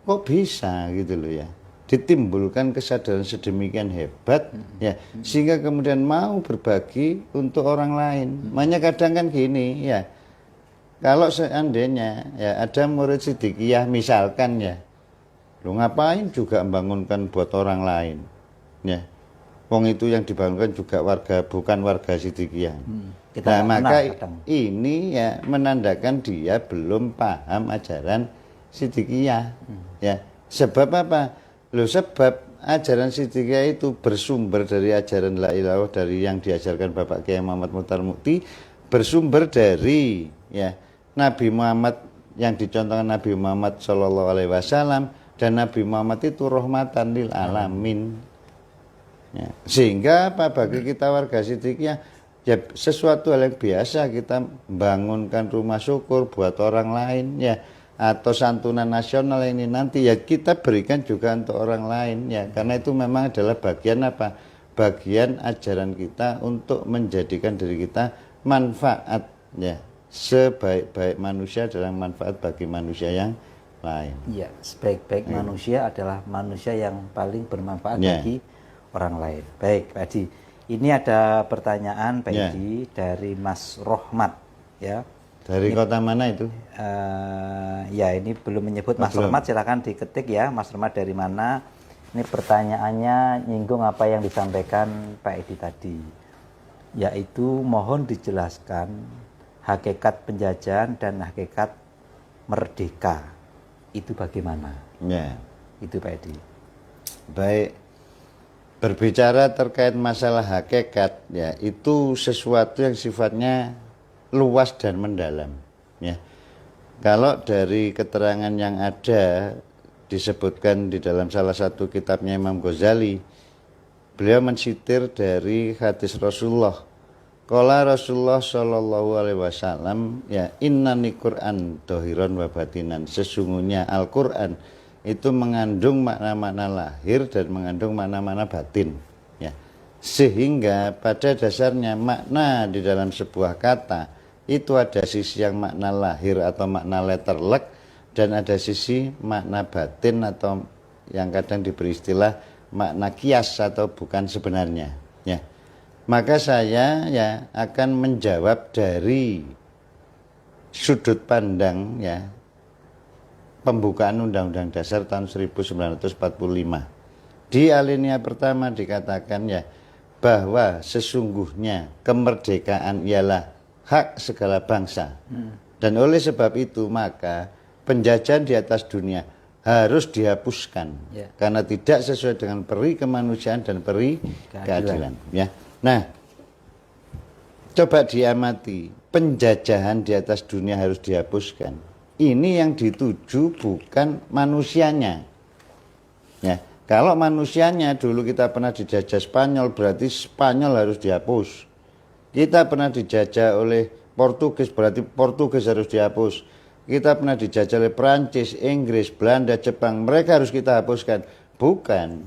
kok bisa gitu loh ya. Ditimbulkan kesadaran sedemikian hebat ya, sehingga kemudian mau berbagi untuk orang lain. Makanya kadang kan gini ya. Kalau seandainya ya ada murid Siddiqiyah misalkan ya, lu ngapain juga membangunkan buat orang lain ya. Wong itu yang dibangunkan juga bukan warga Siddiqiyah. Nah, maka ini ya menandakan dia belum paham ajaran Siddiqiyah. Ya, sebab apa? Loh, sebab ajaran Siddiqiyah itu bersumber dari ajaran La ilaha illallah, dari yang diajarkan Bapak Kiai Muhammad Muchtar Mukti, bersumber dari ya Nabi Muhammad, yang dicontohkan Nabi Muhammad Shallallahu Alaihi Wasallam, dan Nabi Muhammad itu rahmatan lil alamin. Ya. Sehingga apa bagi kita warga Siddiqiyah ya sesuatu hal yang biasa kita membangunkan rumah syukur buat orang lain ya, atau santunan nasional ini nanti ya kita berikan juga untuk orang lain ya, karena itu memang adalah bagian apa? Bagian ajaran kita untuk menjadikan diri kita manfaat ya, sebaik-baik manusia adalah manfaat bagi manusia yang lain. Iya, sebaik-baik manusia adalah manusia yang paling bermanfaat bagi orang lain. Baik, Pak Edi. Ini ada pertanyaan Pak Edi dari Mas Rohmat ya. Dari kota mana itu? Ya ini belum menyebut Mas Rohmat, silakan diketik ya Mas Rohmat dari mana. Ini pertanyaannya nyinggung apa yang disampaikan Pak Edi tadi. Yaitu mohon dijelaskan hakikat penjajahan dan hakikat merdeka. Itu bagaimana? Ya. Itu Pak Edi. Baik. Berbicara terkait masalah hakikat ya, itu sesuatu yang sifatnya luas dan mendalam ya. Kalau dari keterangan yang ada disebutkan di dalam salah satu kitabnya Imam Ghazali, beliau mensitir dari hadis Rasulullah. Qala Rasulullah sallallahu alaihi wasallam ya, innani Qur'an dhahiran wa batinan. Sesungguhnya Al-Qur'an itu mengandung makna-makna lahir dan mengandung makna-makna batin ya. Sehingga pada dasarnya makna di dalam sebuah kata itu ada sisi yang makna lahir atau makna letterlek, dan ada sisi makna batin atau yang kadang diberi istilah makna kias atau bukan sebenarnya ya. Maka saya ya akan menjawab dari sudut pandang ya pembukaan Undang-Undang Dasar tahun 1945. Di alinea pertama dikatakan ya bahwa sesungguhnya kemerdekaan ialah hak segala bangsa. Dan oleh sebab itu maka penjajahan di atas dunia harus dihapuskan karena tidak sesuai dengan peri kemanusiaan dan peri keadilan ya. Nah, coba diamati, penjajahan di atas dunia harus dihapuskan. Ini yang dituju bukan manusianya. Ya, kalau manusianya dulu kita pernah dijajah Spanyol, berarti Spanyol harus dihapus. Kita pernah dijajah oleh Portugis, berarti Portugis harus dihapus. Kita pernah dijajah oleh Perancis, Inggris, Belanda, Jepang, mereka harus kita hapuskan. Bukan.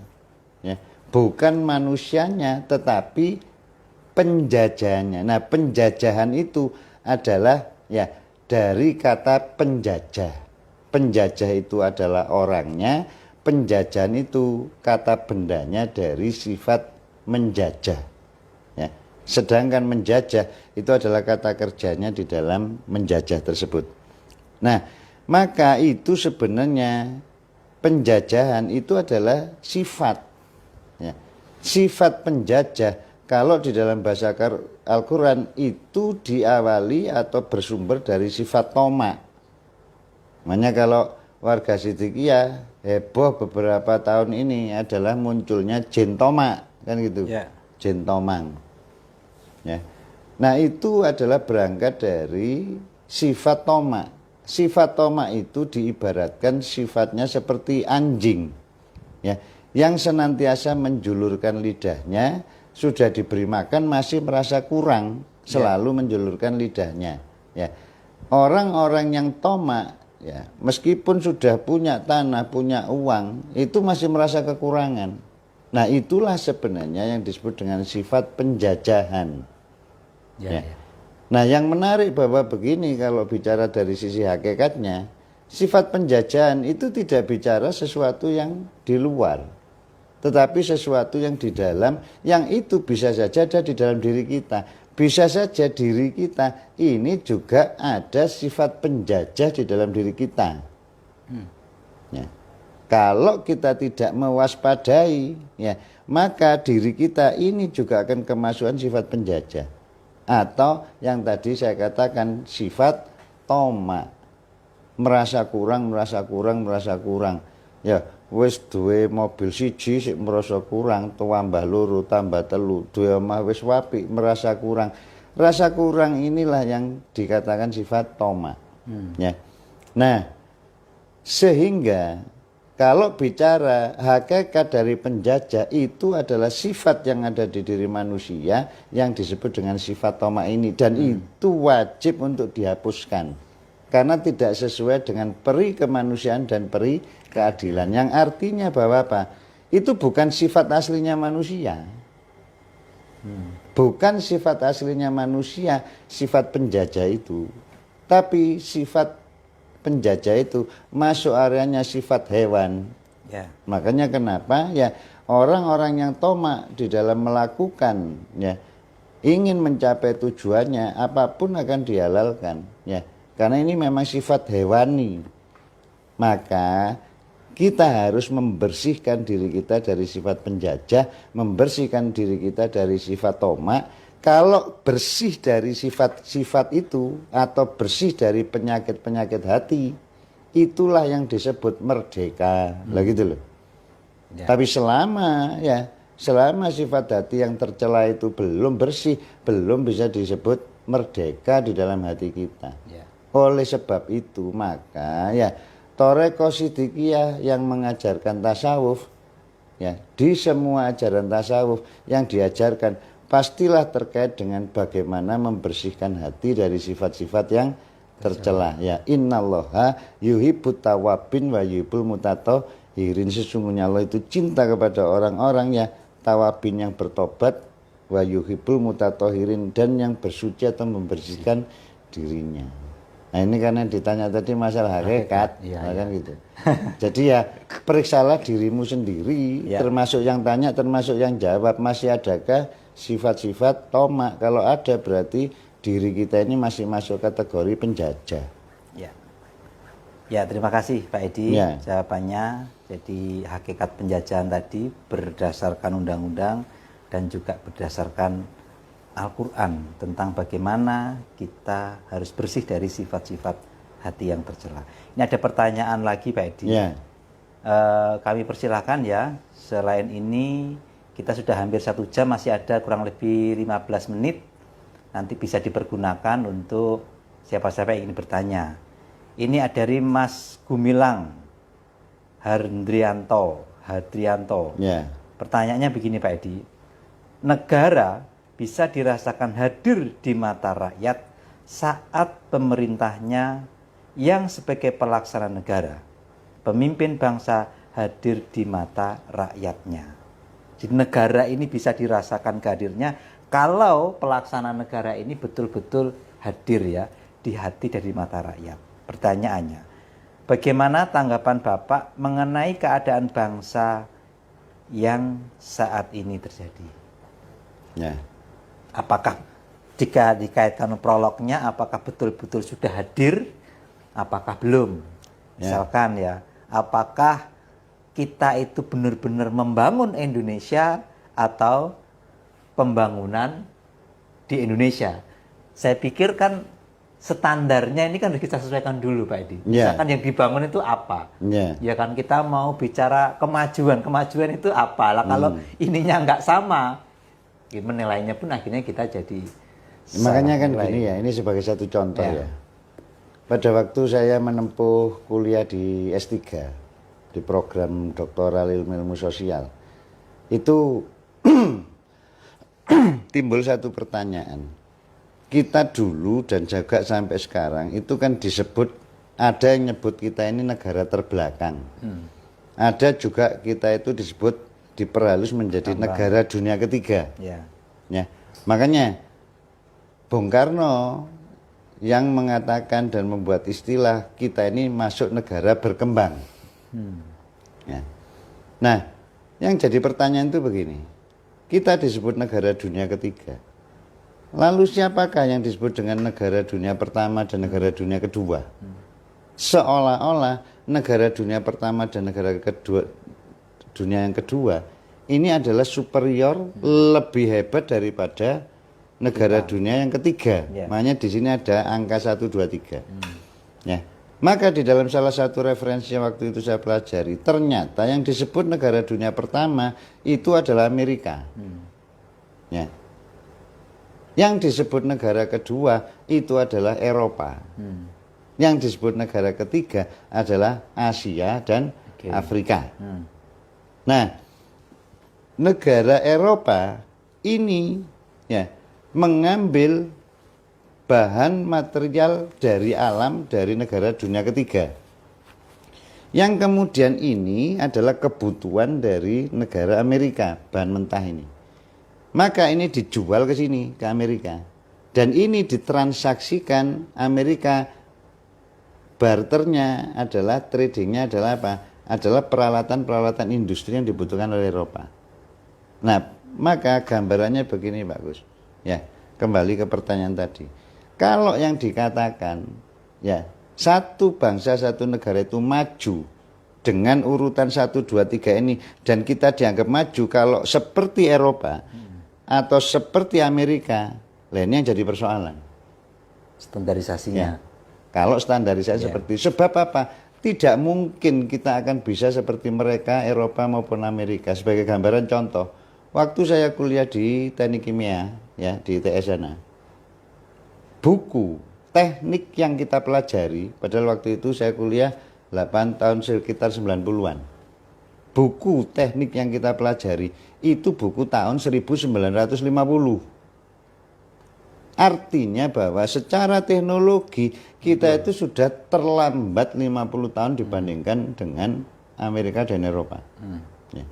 Ya, bukan manusianya, tetapi penjajahannya. Nah, penjajahan itu adalah ya dari kata penjajah. Penjajah itu adalah orangnya, penjajahan itu kata bendanya dari sifat menjajah. Ya. Sedangkan menjajah itu adalah kata kerjanya di dalam menjajah tersebut. Nah, maka itu sebenarnya penjajahan itu adalah sifat. Ya. Sifat penjajah kalau di dalam bahasa Al-Quran itu diawali atau bersumber dari sifat toma. Makanya kalau warga Sidikiyah heboh beberapa tahun ini adalah munculnya jin toma, kan gitu. Ya. Jin tomang. Ya. Nah, itu adalah berangkat dari sifat toma. Sifat toma itu diibaratkan sifatnya seperti anjing, ya, yang senantiasa menjulurkan lidahnya, sudah diberi makan masih merasa kurang, selalu menjulurkan lidahnya. Ya. Orang-orang yang toma, ya, meskipun sudah punya tanah, punya uang, itu masih merasa kekurangan. Nah, itulah sebenarnya yang disebut dengan sifat penjajahan. Ya. Nah, yang menarik bahwa begini, kalau bicara dari sisi hakikatnya, sifat penjajahan itu tidak bicara sesuatu yang di luar, tetapi sesuatu yang di dalam, yang itu bisa saja ada di dalam diri kita. Bisa saja diri kita ini juga ada sifat penjajah di dalam diri kita. Ya. Kalau kita tidak mewaspadai, ya, maka diri kita ini juga akan kemasukan sifat penjajah. Atau yang tadi saya katakan sifat toma, merasa kurang. Ya, wis duwe mobil siji sik merasa kurang, tambah loro, tambah telu, duwe omah wis apik, merasa kurang. Rasa kurang inilah yang dikatakan sifat toma. Ya. Nah, sehingga kalau bicara hakikat dari penjajah itu adalah sifat yang ada di diri manusia yang disebut dengan sifat toma ini, dan itu wajib untuk dihapuskan karena tidak sesuai dengan peri kemanusiaan dan peri keadilan, yang artinya bahwa apa? Itu bukan sifat aslinya manusia. Bukan sifat aslinya manusia, sifat penjajah itu. Tapi sifat penjajah itu masuk areanya sifat hewan. Ya. Makanya kenapa ya orang-orang yang toma di dalam melakukan, ya, ingin mencapai tujuannya, apapun akan dihalalkan, ya, karena ini memang sifat hewani. Maka kita harus membersihkan diri kita dari sifat penjajah, membersihkan diri kita dari sifat toma. Kalau bersih dari sifat-sifat itu atau bersih dari penyakit-penyakit hati, itulah yang disebut merdeka. Lah gitu loh. Ya. Tapi selama sifat hati yang tercela itu belum bersih, belum bisa disebut merdeka di dalam hati kita. Ya. Oleh sebab itu maka ya Thariqah Sidikiyah yang mengajarkan tasawuf, ya, di semua ajaran tasawuf yang diajarkan pastilah terkait dengan bagaimana membersihkan hati dari sifat-sifat yang tercela. Ya, innallaha yuhibbut tawabin wa yuhibbul mutatahhirin. Sesungguhnya Allah itu cinta kepada orang-orang ya tawabin yang bertobat, wa yuhibbul mutatahhirin, dan yang bersuci atau membersihkan dirinya. Nah, ini karena ditanya tadi masalah hakikat, kan gitu. Jadi ya periksalah dirimu sendiri, termasuk yang tanya, termasuk yang jawab, masih adakah sifat-sifat toma? Kalau ada berarti diri kita ini masih masuk kategori penjajah. Ya, terima kasih Pak Edi jawabannya. Jadi hakikat penjajahan tadi berdasarkan undang-undang dan juga berdasarkan Al-Quran tentang bagaimana kita harus bersih dari sifat-sifat hati yang tercela. Ini ada pertanyaan lagi Pak Edi. Kami persilahkan ya. Selain ini kita sudah hampir 1 jam, masih ada kurang lebih 15 menit. Nanti bisa dipergunakan untuk siapa-siapa yang ingin bertanya. Ini ada dari Mas Gumilang Hadrianto. Pertanyaannya begini Pak Edi. Negara bisa dirasakan hadir di mata rakyat saat pemerintahnya yang sebagai pelaksana negara, pemimpin bangsa hadir di mata rakyatnya. Jadi negara ini bisa dirasakan hadirnya kalau pelaksana negara ini betul-betul hadir ya di hati dari mata rakyat. Pertanyaannya, bagaimana tanggapan Bapak mengenai keadaan bangsa yang saat ini terjadi? Ya. Apakah jika dikaitkan prolognya, apakah betul-betul sudah hadir, apakah belum? Misalkan ya, apakah kita itu benar-benar membangun Indonesia atau pembangunan di Indonesia? Saya pikir kan standarnya ini kan harus kita sesuaikan dulu Pak Edi. Misalkan yang dibangun itu apa? Ya kan kita mau bicara kemajuan itu apa? Lah kalau ininya nggak sama, menilainya pun akhirnya kita jadi makanya kan gini ya, ini sebagai satu contoh ya. Pada waktu saya menempuh kuliah di S3 di program doktoral ilmu sosial, itu timbul satu pertanyaan. Kita dulu dan juga sampai sekarang itu kan disebut, ada yang nyebut kita ini negara terbelakang. Ada juga kita itu disebut diperhalus menjadi negara dunia ketiga. Ya. Makanya Bung Karno yang mengatakan dan membuat istilah kita ini masuk negara berkembang. Ya. Nah, yang jadi pertanyaan itu begini, kita disebut negara dunia ketiga. Lalu siapakah yang disebut dengan negara dunia pertama dan negara dunia kedua? Seolah-olah negara dunia pertama dan negara kedua, dunia yang kedua, ini adalah superior, lebih hebat daripada negara dunia yang ketiga. Makanya di sini ada angka 1, 2, 3. Ya. Maka di dalam salah satu referensi yang waktu itu saya pelajari, ternyata yang disebut negara dunia pertama itu adalah Amerika. Ya. Yang disebut negara kedua itu adalah Eropa. Yang disebut negara ketiga adalah Asia dan Afrika. Nah, negara Eropa ini ya mengambil bahan material dari alam dari negara dunia ketiga. Yang kemudian ini adalah kebutuhan dari negara Amerika, bahan mentah ini. Maka ini dijual ke sini, ke Amerika. Dan ini ditransaksikan Amerika, barternya adalah, tradingnya adalah apa? Adalah peralatan-peralatan industri yang dibutuhkan oleh Eropa. Nah, maka gambarannya begini Pak Gus. Ya, kembali ke pertanyaan tadi. Kalau yang dikatakan, ya, satu bangsa, satu negara itu maju dengan urutan 1, 2, 3 ini, dan kita dianggap maju kalau seperti Eropa, atau seperti Amerika, ini yang jadi persoalan. Standarisasinya. Ya. Kalau standarisasi seperti sebab apa? Tidak mungkin kita akan bisa seperti mereka, Eropa maupun Amerika. Sebagai gambaran contoh, waktu saya kuliah di teknik kimia, ya di ITS sana, buku teknik yang kita pelajari, padahal waktu itu saya kuliah 8 tahun sekitar 90-an. Buku teknik yang kita pelajari itu buku tahun 1950. Artinya bahwa secara teknologi kita itu sudah terlambat 50 tahun dibandingkan dengan Amerika dan Eropa. Ya.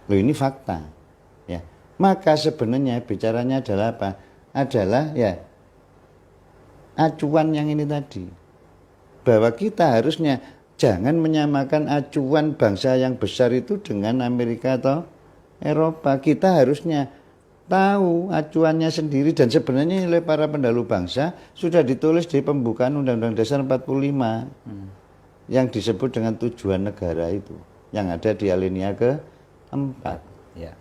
Loh, ini fakta. Ya. Maka sebenarnya bicaranya adalah apa? Adalah ya acuan yang ini tadi. Bahwa kita harusnya jangan menyamakan acuan bangsa yang besar itu dengan Amerika atau Eropa. Kita harusnya tahu acuannya sendiri, dan sebenarnya oleh para pendahulu bangsa sudah ditulis di pembukaan Undang-Undang Dasar 45 yang disebut dengan tujuan negara itu, yang ada di alinea ke-4. Ya.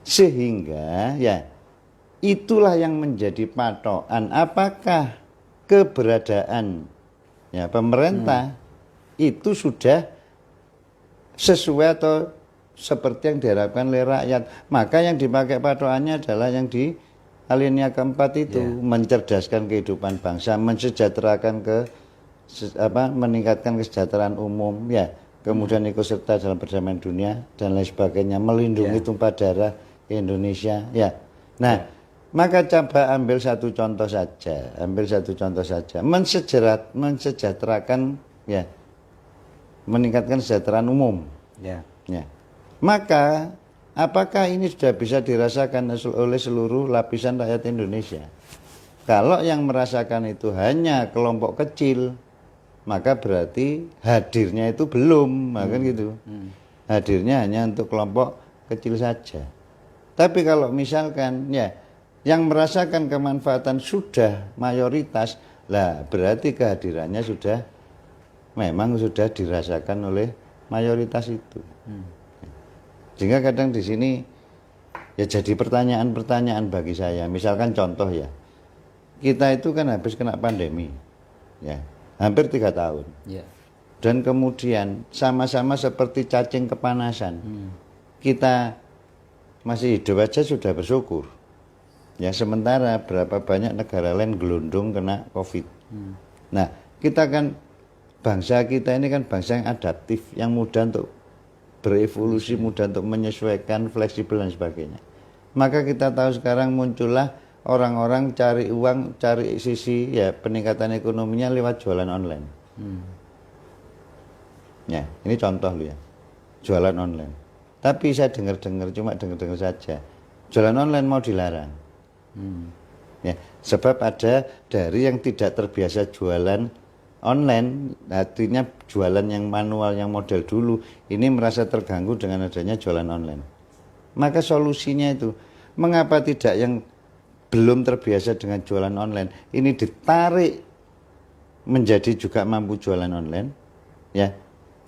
Sehingga ya itulah yang menjadi patokan apakah keberadaan ya pemerintah itu sudah sesuai atau seperti yang diharapkan oleh rakyat. Maka yang dipakai patokannya adalah yang di alinea ke-4 itu, mencerdaskan kehidupan bangsa, mensejahterakan meningkatkan kesejahteraan umum, ya, kemudian ikut serta dalam perdamaian dunia dan lain sebagainya, melindungi tumpah darah Indonesia, ya. Nah, maka coba ambil satu contoh saja, mensejahterakan, ya, meningkatkan kesejahteraan umum, ya. Maka apakah ini sudah bisa dirasakan oleh seluruh lapisan rakyat Indonesia? Kalau yang merasakan itu hanya kelompok kecil, maka berarti hadirnya itu belum, kan gitu. Hadirnya hanya untuk kelompok kecil saja. Tapi kalau misalkan ya Yang merasakan kemanfaatan sudah mayoritas, lah berarti kehadirannya memang sudah dirasakan oleh mayoritas itu. Sehingga kadang di sini ya jadi pertanyaan-pertanyaan bagi saya. Misalkan contoh ya, kita itu kan habis kena pandemi, ya hampir 3 tahun. Ya. Dan kemudian sama-sama seperti cacing kepanasan. Kita masih hidup aja sudah bersyukur. Ya sementara berapa banyak negara lain gelundung kena COVID. Nah, kita kan bangsa kita ini kan bangsa yang adaptif, yang mudah untuk berevolusi, mudah untuk menyesuaikan, fleksibel dan sebagainya. Maka kita tahu sekarang muncullah orang-orang cari uang, cari sisi ya peningkatan ekonominya lewat jualan online. Ya, ini contoh lu ya, jualan online. Tapi saya dengar-dengar, cuma dengar-dengar saja, jualan online mau dilarang. Ya, sebab ada dari yang tidak terbiasa jualan online, artinya jualan yang manual, yang model dulu, ini merasa terganggu dengan adanya jualan online. Maka solusinya itu, mengapa tidak yang belum terbiasa dengan jualan online, ini ditarik menjadi juga mampu jualan online, ya.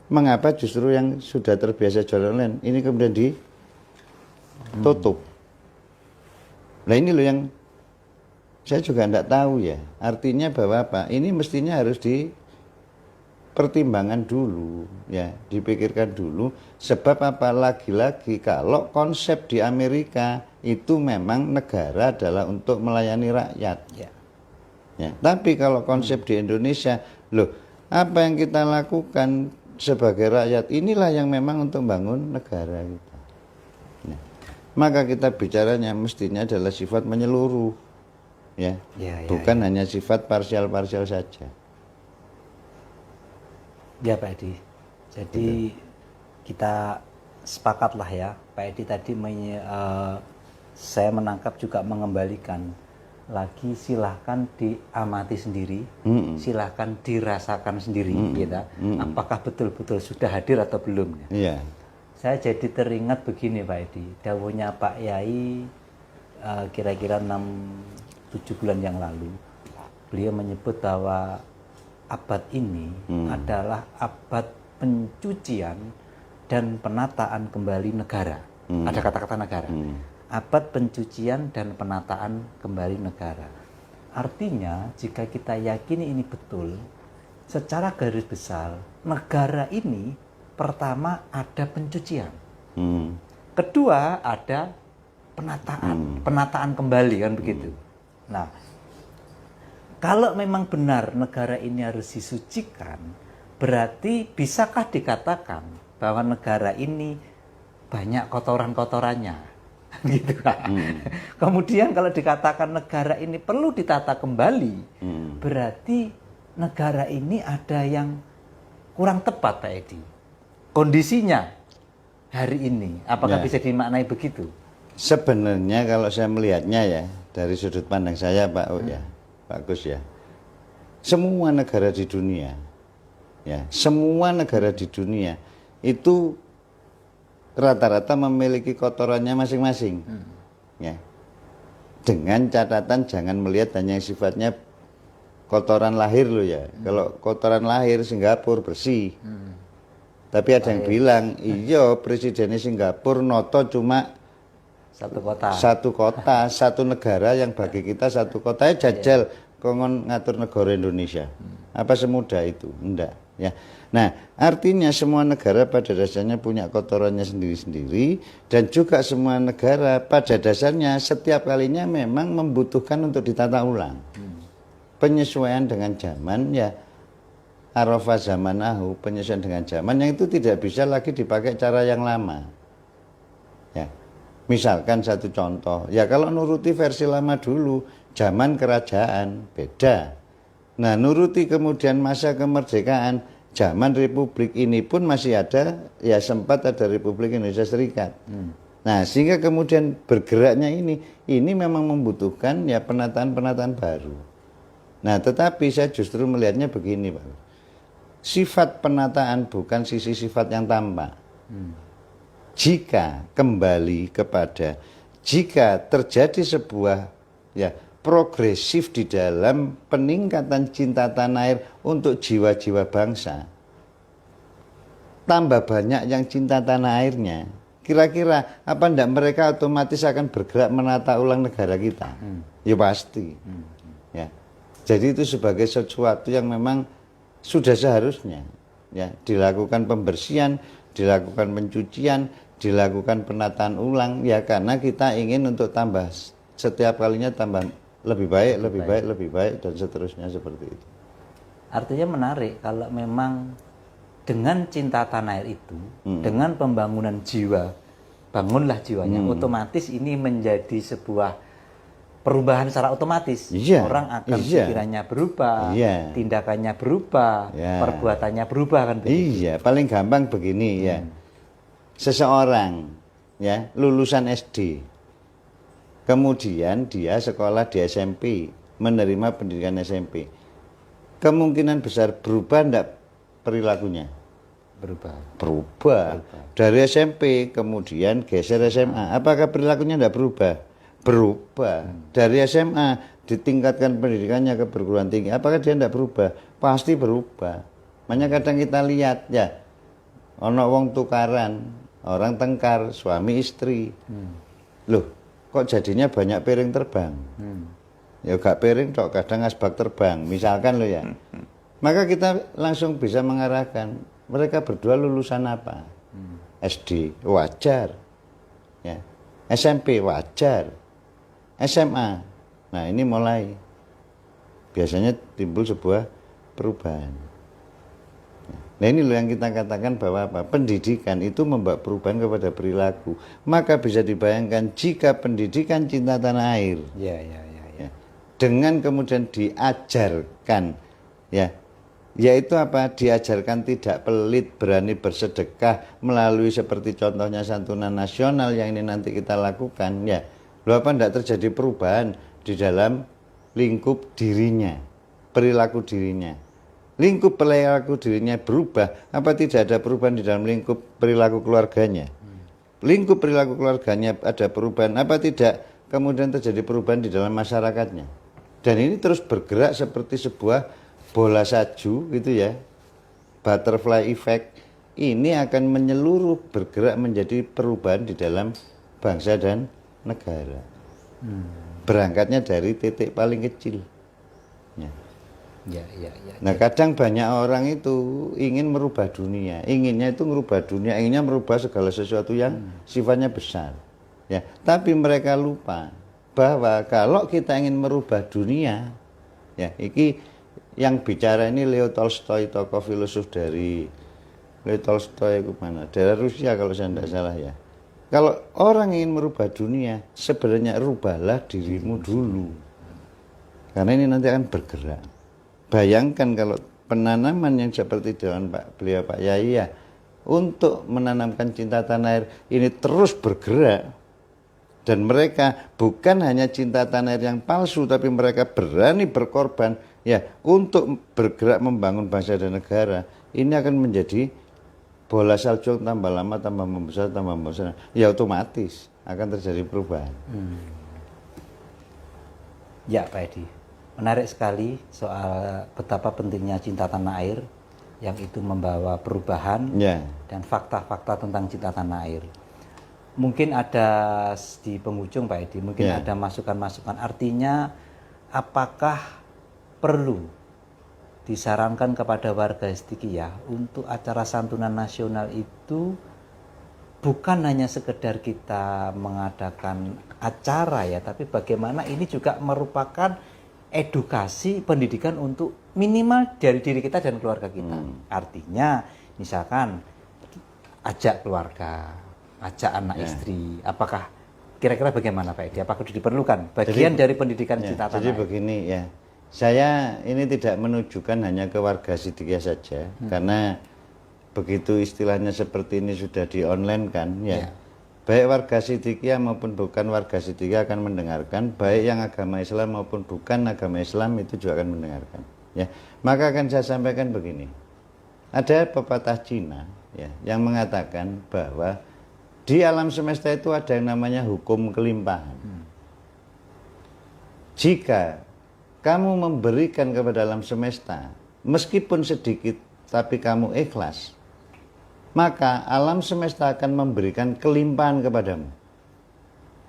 Mengapa justru yang sudah terbiasa jualan online, ini kemudian ditutup. Nah ini loh yang saya juga tidak tahu ya. Artinya bahwa apa? Ini mestinya harus dipertimbangkan dulu, ya, dipikirkan dulu. Sebab apa? Lagi-lagi kalau konsep di Amerika itu memang negara adalah untuk melayani rakyat. Ya. Ya. Tapi kalau konsep di Indonesia, loh, apa yang kita lakukan sebagai rakyat inilah yang memang untuk membangun negara kita. Nah, maka kita bicaranya mestinya adalah sifat menyeluruh, ya, bukan hanya sifat parsial-parsial saja. Ya Pak Edi, jadi kita sepakatlah ya Pak Edi tadi saya menangkap juga mengembalikan lagi, silahkan diamati sendiri, silahkan dirasakan sendiri, kita apakah betul-betul sudah hadir atau belum. Iya. Saya jadi teringat begini Pak Edi, dawuhnya Pak Yai kira-kira 6-7 bulan yang lalu, beliau menyebut bahwa abad ini adalah abad pencucian dan penataan kembali negara. Ada kata-kata negara. Abad pencucian dan penataan kembali negara. Artinya jika kita yakini ini betul, secara garis besar negara ini pertama ada pencucian, kedua ada penataan kembali, kan begitu. Nah, kalau memang benar negara ini harus disucikan, berarti bisakah dikatakan bahwa negara ini banyak kotoran-kotorannya? Gitu kan. Kemudian kalau dikatakan negara ini perlu ditata kembali, berarti negara ini ada yang kurang tepat Pak Edi. Kondisinya hari ini, apakah bisa dimaknai begitu? Sebenarnya kalau saya melihatnya ya, dari sudut pandang saya Pak ya, Pak Gus ya, semua negara di dunia, ya, semua negara di dunia itu rata-rata memiliki kotorannya masing-masing, ya. Dengan catatan jangan melihat hanya yang sifatnya kotoran lahir loh ya. Kalau kotoran lahir Singapura bersih, tapi ada yang bilang iya presidennya Singapura noto cuma satu kota, satu negara yang bagi kita satu kota jajal kongon ngatur negara Indonesia. Apa semudah itu? Enggak, ya. Nah, artinya semua negara pada dasarnya punya kotorannya sendiri-sendiri, dan juga semua negara pada dasarnya setiap kalinya memang membutuhkan untuk ditata ulang. Penyesuaian dengan zaman, ya, arafa zamanahu, penyesuaian dengan zaman yang itu tidak bisa lagi dipakai cara yang lama. Ya. Misalkan satu contoh, ya kalau nuruti versi lama dulu, zaman kerajaan beda. Nah, nuruti kemudian masa kemerdekaan, zaman republik ini pun masih ada, ya sempat ada Republik Indonesia Serikat. Nah, sehingga kemudian bergeraknya ini memang membutuhkan ya penataan-penataan baru. Nah, tetapi saya justru melihatnya begini Pak. Sifat penataan bukan sisi sifat yang tampak. Jika kembali kepada, jika terjadi sebuah ya progresif di dalam peningkatan cinta tanah air untuk jiwa-jiwa bangsa, tambah banyak yang cinta tanah airnya, kira-kira apa enggak mereka otomatis akan bergerak menata ulang negara kita? Ya pasti. Ya. Jadi itu sebagai sesuatu yang memang sudah seharusnya ya dilakukan pembersihan, dilakukan pencucian, dilakukan penataan ulang ya, karena kita ingin untuk tambah setiap kalinya tambah lebih baik, lebih baik dan seterusnya seperti itu. Artinya menarik kalau memang dengan cinta tanah air itu, dengan pembangunan jiwa, bangunlah jiwanya, otomatis ini menjadi sebuah perubahan secara otomatis. Iya, Orang akan pikirannya berubah, tindakannya berubah, perbuatannya berubah kan begitu. Iya, paling gampang begini ya. Seseorang ya lulusan SD, kemudian dia sekolah di SMP, menerima pendidikan SMP, kemungkinan besar berubah enggak perilakunya? Berubah. Dari SMP kemudian geser SMA, apakah perilakunya enggak berubah? Berubah. Dari SMA ditingkatkan pendidikannya ke perguruan tinggi, apakah dia enggak berubah? Pasti berubah. Makanya kadang kita lihat ya, ono wong tukaran, orang tengkar, suami istri. Loh, kok jadinya banyak piring terbang? Ya gak piring tok, kadang asbak terbang, misalkan lo ya. Maka kita langsung bisa mengarahkan, mereka berdua lulusan apa? SD, wajar. Ya. SMP, wajar. SMA. Nah, ini mulai biasanya timbul sebuah perubahan. Nah, ini loh yang kita katakan bahwa apa? Pendidikan itu membawa perubahan kepada perilaku. Maka bisa dibayangkan jika pendidikan cinta tanah air ya, dengan kemudian diajarkan ya, yaitu apa? Diajarkan tidak pelit, berani bersedekah melalui seperti contohnya santunan nasional yang ini nanti kita lakukan ya. Loh, apa enggak terjadi perubahan di dalam lingkup dirinya, perilaku dirinya? Lingkup perilaku dirinya berubah, apa tidak ada perubahan di dalam lingkup perilaku keluarganya? Lingkup perilaku keluarganya ada perubahan, apa tidak kemudian terjadi perubahan di dalam masyarakatnya? Dan ini terus bergerak seperti sebuah bola salju gitu ya, butterfly effect. Ini akan menyeluruh, bergerak menjadi perubahan di dalam bangsa dan negara. Berangkatnya dari titik paling kecil. Ya. Nah, kadang banyak orang itu ingin merubah dunia, inginnya itu merubah dunia, inginnya merubah segala sesuatu yang sifatnya besar. Ya, tapi mereka lupa bahwa kalau kita ingin merubah dunia, ya, iki yang bicara ini Leo Tolstoy, tokoh filosof dari Leo Tolstoy itu mana? Dari Rusia kalau saya tidak salah ya. Kalau orang ingin merubah dunia, sebenarnya rubahlah dirimu dulu. Karena ini nanti akan bergerak. Bayangkan kalau penanaman yang seperti dengan beliau Pak Yai ya, untuk menanamkan cinta tanah air ini terus bergerak. Dan mereka bukan hanya cinta tanah air yang palsu, tapi mereka berani berkorban ya untuk bergerak membangun bangsa dan negara. Ini akan menjadi bola salju tambah lama, tambah membesar, ya otomatis akan terjadi perubahan. Ya Pak Edi, menarik sekali soal betapa pentingnya cinta tanah air yang itu membawa perubahan dan fakta-fakta tentang cinta tanah air. Mungkin ada di penghujung Pak Edi, mungkin ada masukan-masukan, artinya apakah perlu disarankan kepada warga Sidikiyah untuk acara santunan nasional itu bukan hanya sekedar kita mengadakan acara ya, tapi bagaimana ini juga merupakan edukasi pendidikan untuk minimal dari diri kita dan keluarga kita. Artinya misalkan ajak keluarga, ajak anak istri, apakah kira-kira bagaimana Pak Edi? Apakah diperlukan bagian dari pendidikan cinta tanah air? Jadi begini ya, saya ini tidak menunjukkan hanya ke warga Sidikiyah saja, karena begitu istilahnya seperti ini sudah di online kan ya. Baik warga Sidikiyah maupun bukan warga Sidikiyah akan mendengarkan, baik yang agama Islam maupun bukan agama Islam itu juga akan mendengarkan ya. Maka akan saya sampaikan begini. Ada pepatah Cina ya yang mengatakan bahwa di alam semesta itu ada yang namanya hukum kelimpahan. Jika kamu memberikan kepada alam semesta, meskipun sedikit, tapi kamu ikhlas, maka alam semesta akan memberikan kelimpahan kepadamu.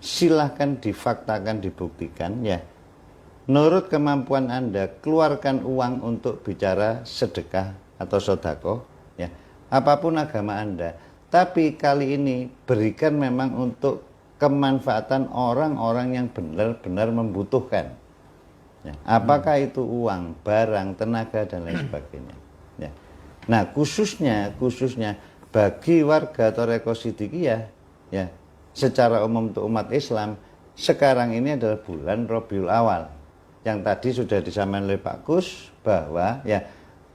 Silahkan difaktakan, dibuktikan ya. Menurut kemampuan Anda, keluarkan uang untuk bicara sedekah atau sodako ya. Apapun agama Anda. Tapi kali ini berikan memang untuk kemanfaatan orang-orang yang benar-benar membutuhkan. Ya. Apakah itu uang, barang, tenaga dan lain sebagainya. Ya. Nah khususnya bagi warga Toreko Sidikiyah ya, secara umum untuk umat Islam, sekarang ini adalah bulan Rabiul Awal yang tadi sudah disampaikan oleh Pak Kus bahwa ya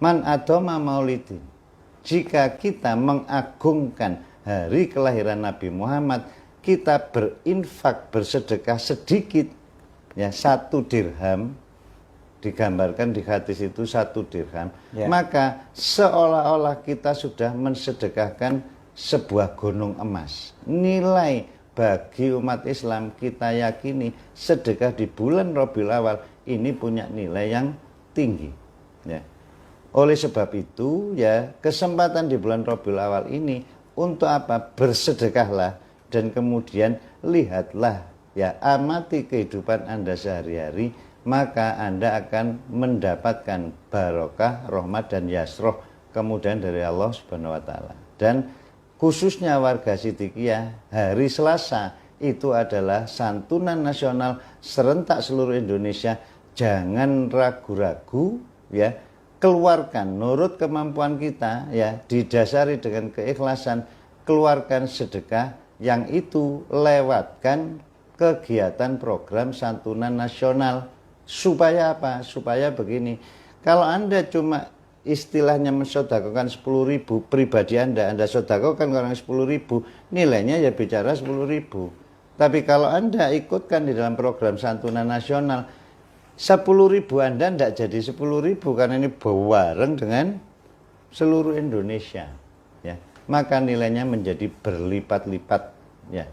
man adoma maulidin, jika kita mengagungkan hari kelahiran Nabi Muhammad, kita berinfak, bersedekah sedikit ya 1 dirham, digambarkan di hadis itu 1 dirham ya. Maka seolah-olah kita sudah mensedekahkan sebuah gunung emas. Nilai bagi umat Islam kita yakini sedekah di bulan Rabiul Awal ini punya nilai yang tinggi ya. Oleh sebab itu ya, kesempatan di bulan Rabiul Awal ini untuk apa? Bersedekahlah dan kemudian lihatlah ya, amati kehidupan Anda sehari-hari, maka Anda akan mendapatkan barokah, rahmat dan yasroh kemudian dari Allah Subhanahu wa taala. Dan khususnya warga Sidikiyah, hari Selasa itu adalah santunan nasional serentak seluruh Indonesia. Jangan ragu-ragu ya, keluarkan nurut kemampuan kita ya, didasari dengan keikhlasan, keluarkan sedekah yang itu lewatkan kegiatan program santunan nasional. Supaya apa? Supaya begini, kalau Anda cuma istilahnya mensodakokan 10.000 pribadi Anda sodakokan orang 10.000, nilainya ya bicara 10.000. Tapi kalau Anda ikutkan di dalam program santunan nasional, 10.000 Anda tidak jadi 10.000 karena ini bareng dengan seluruh Indonesia ya. Maka nilainya menjadi berlipat-lipat ya.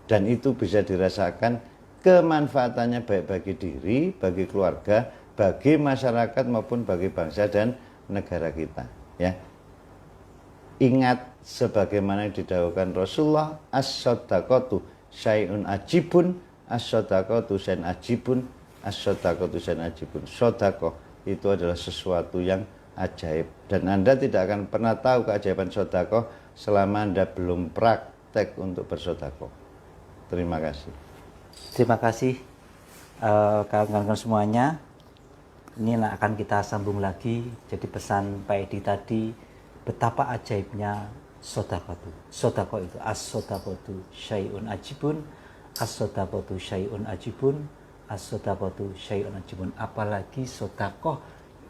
Dan itu bisa dirasakan kemanfaatannya baik bagi diri, bagi keluarga, bagi masyarakat maupun bagi bangsa dan negara kita ya. Ingat sebagaimana yang didhawuhkan Rasulullah, as-shadaqatu syai'un ajibun, as-shadaqatu syai'un ajibun, as-shadaqatu syai'un ajibun. Sedekah itu adalah sesuatu yang ajaib dan Anda tidak akan pernah tahu keajaiban sedekah selama Anda belum praktek untuk bersedekah. Terima kasih. Terima kasih kawan-kawan semuanya. Ini akan kita sambung lagi. Jadi pesan Pak Edi tadi, betapa ajaibnya sedekah. Sedekah itu as-sedaqatu syai'un ajibun, as-sedaqatu syai'un ajibun, as-sedaqatu syai'un ajibun. Apalagi sedekah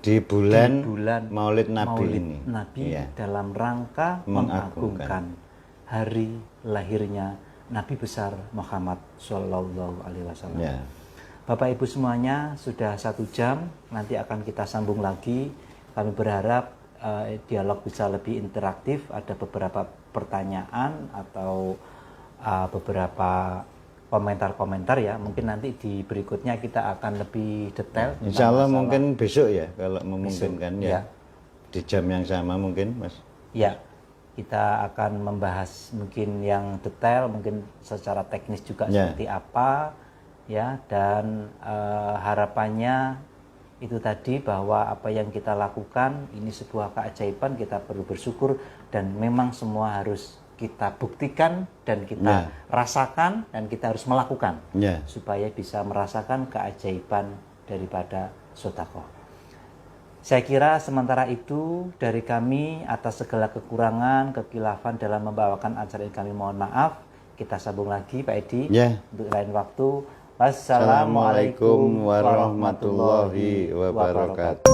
di bulan Maulid Nabi ini. Nabi ya, dalam rangka mengagungkan hari lahirnya Nabi besar Muhammad Shallallahu Alaihi Wasallam. Ya. Bapak Ibu semuanya, sudah 1 jam, nanti akan kita sambung lagi. Kami berharap dialog bisa lebih interaktif, ada beberapa pertanyaan atau beberapa komentar-komentar ya. Mungkin nanti di berikutnya kita akan lebih detail. Insya Allah mungkin besok ya, kalau memungkinkan ya. Di jam yang sama mungkin, Mas. Ya, kita akan membahas mungkin yang detail, mungkin secara teknis juga seperti apa ya. Dan harapannya itu tadi, bahwa apa yang kita lakukan ini sebuah keajaiban, kita perlu bersyukur dan memang semua harus kita buktikan dan kita rasakan dan kita harus melakukan supaya bisa merasakan keajaiban daripada sedekah. Saya kira sementara itu dari kami, atas segala kekurangan, kekhilafan dalam membawakan acara ini kami mohon maaf. Kita sambung lagi Pak Edi untuk lain waktu. Wassalamualaikum warahmatullahi wabarakatuh.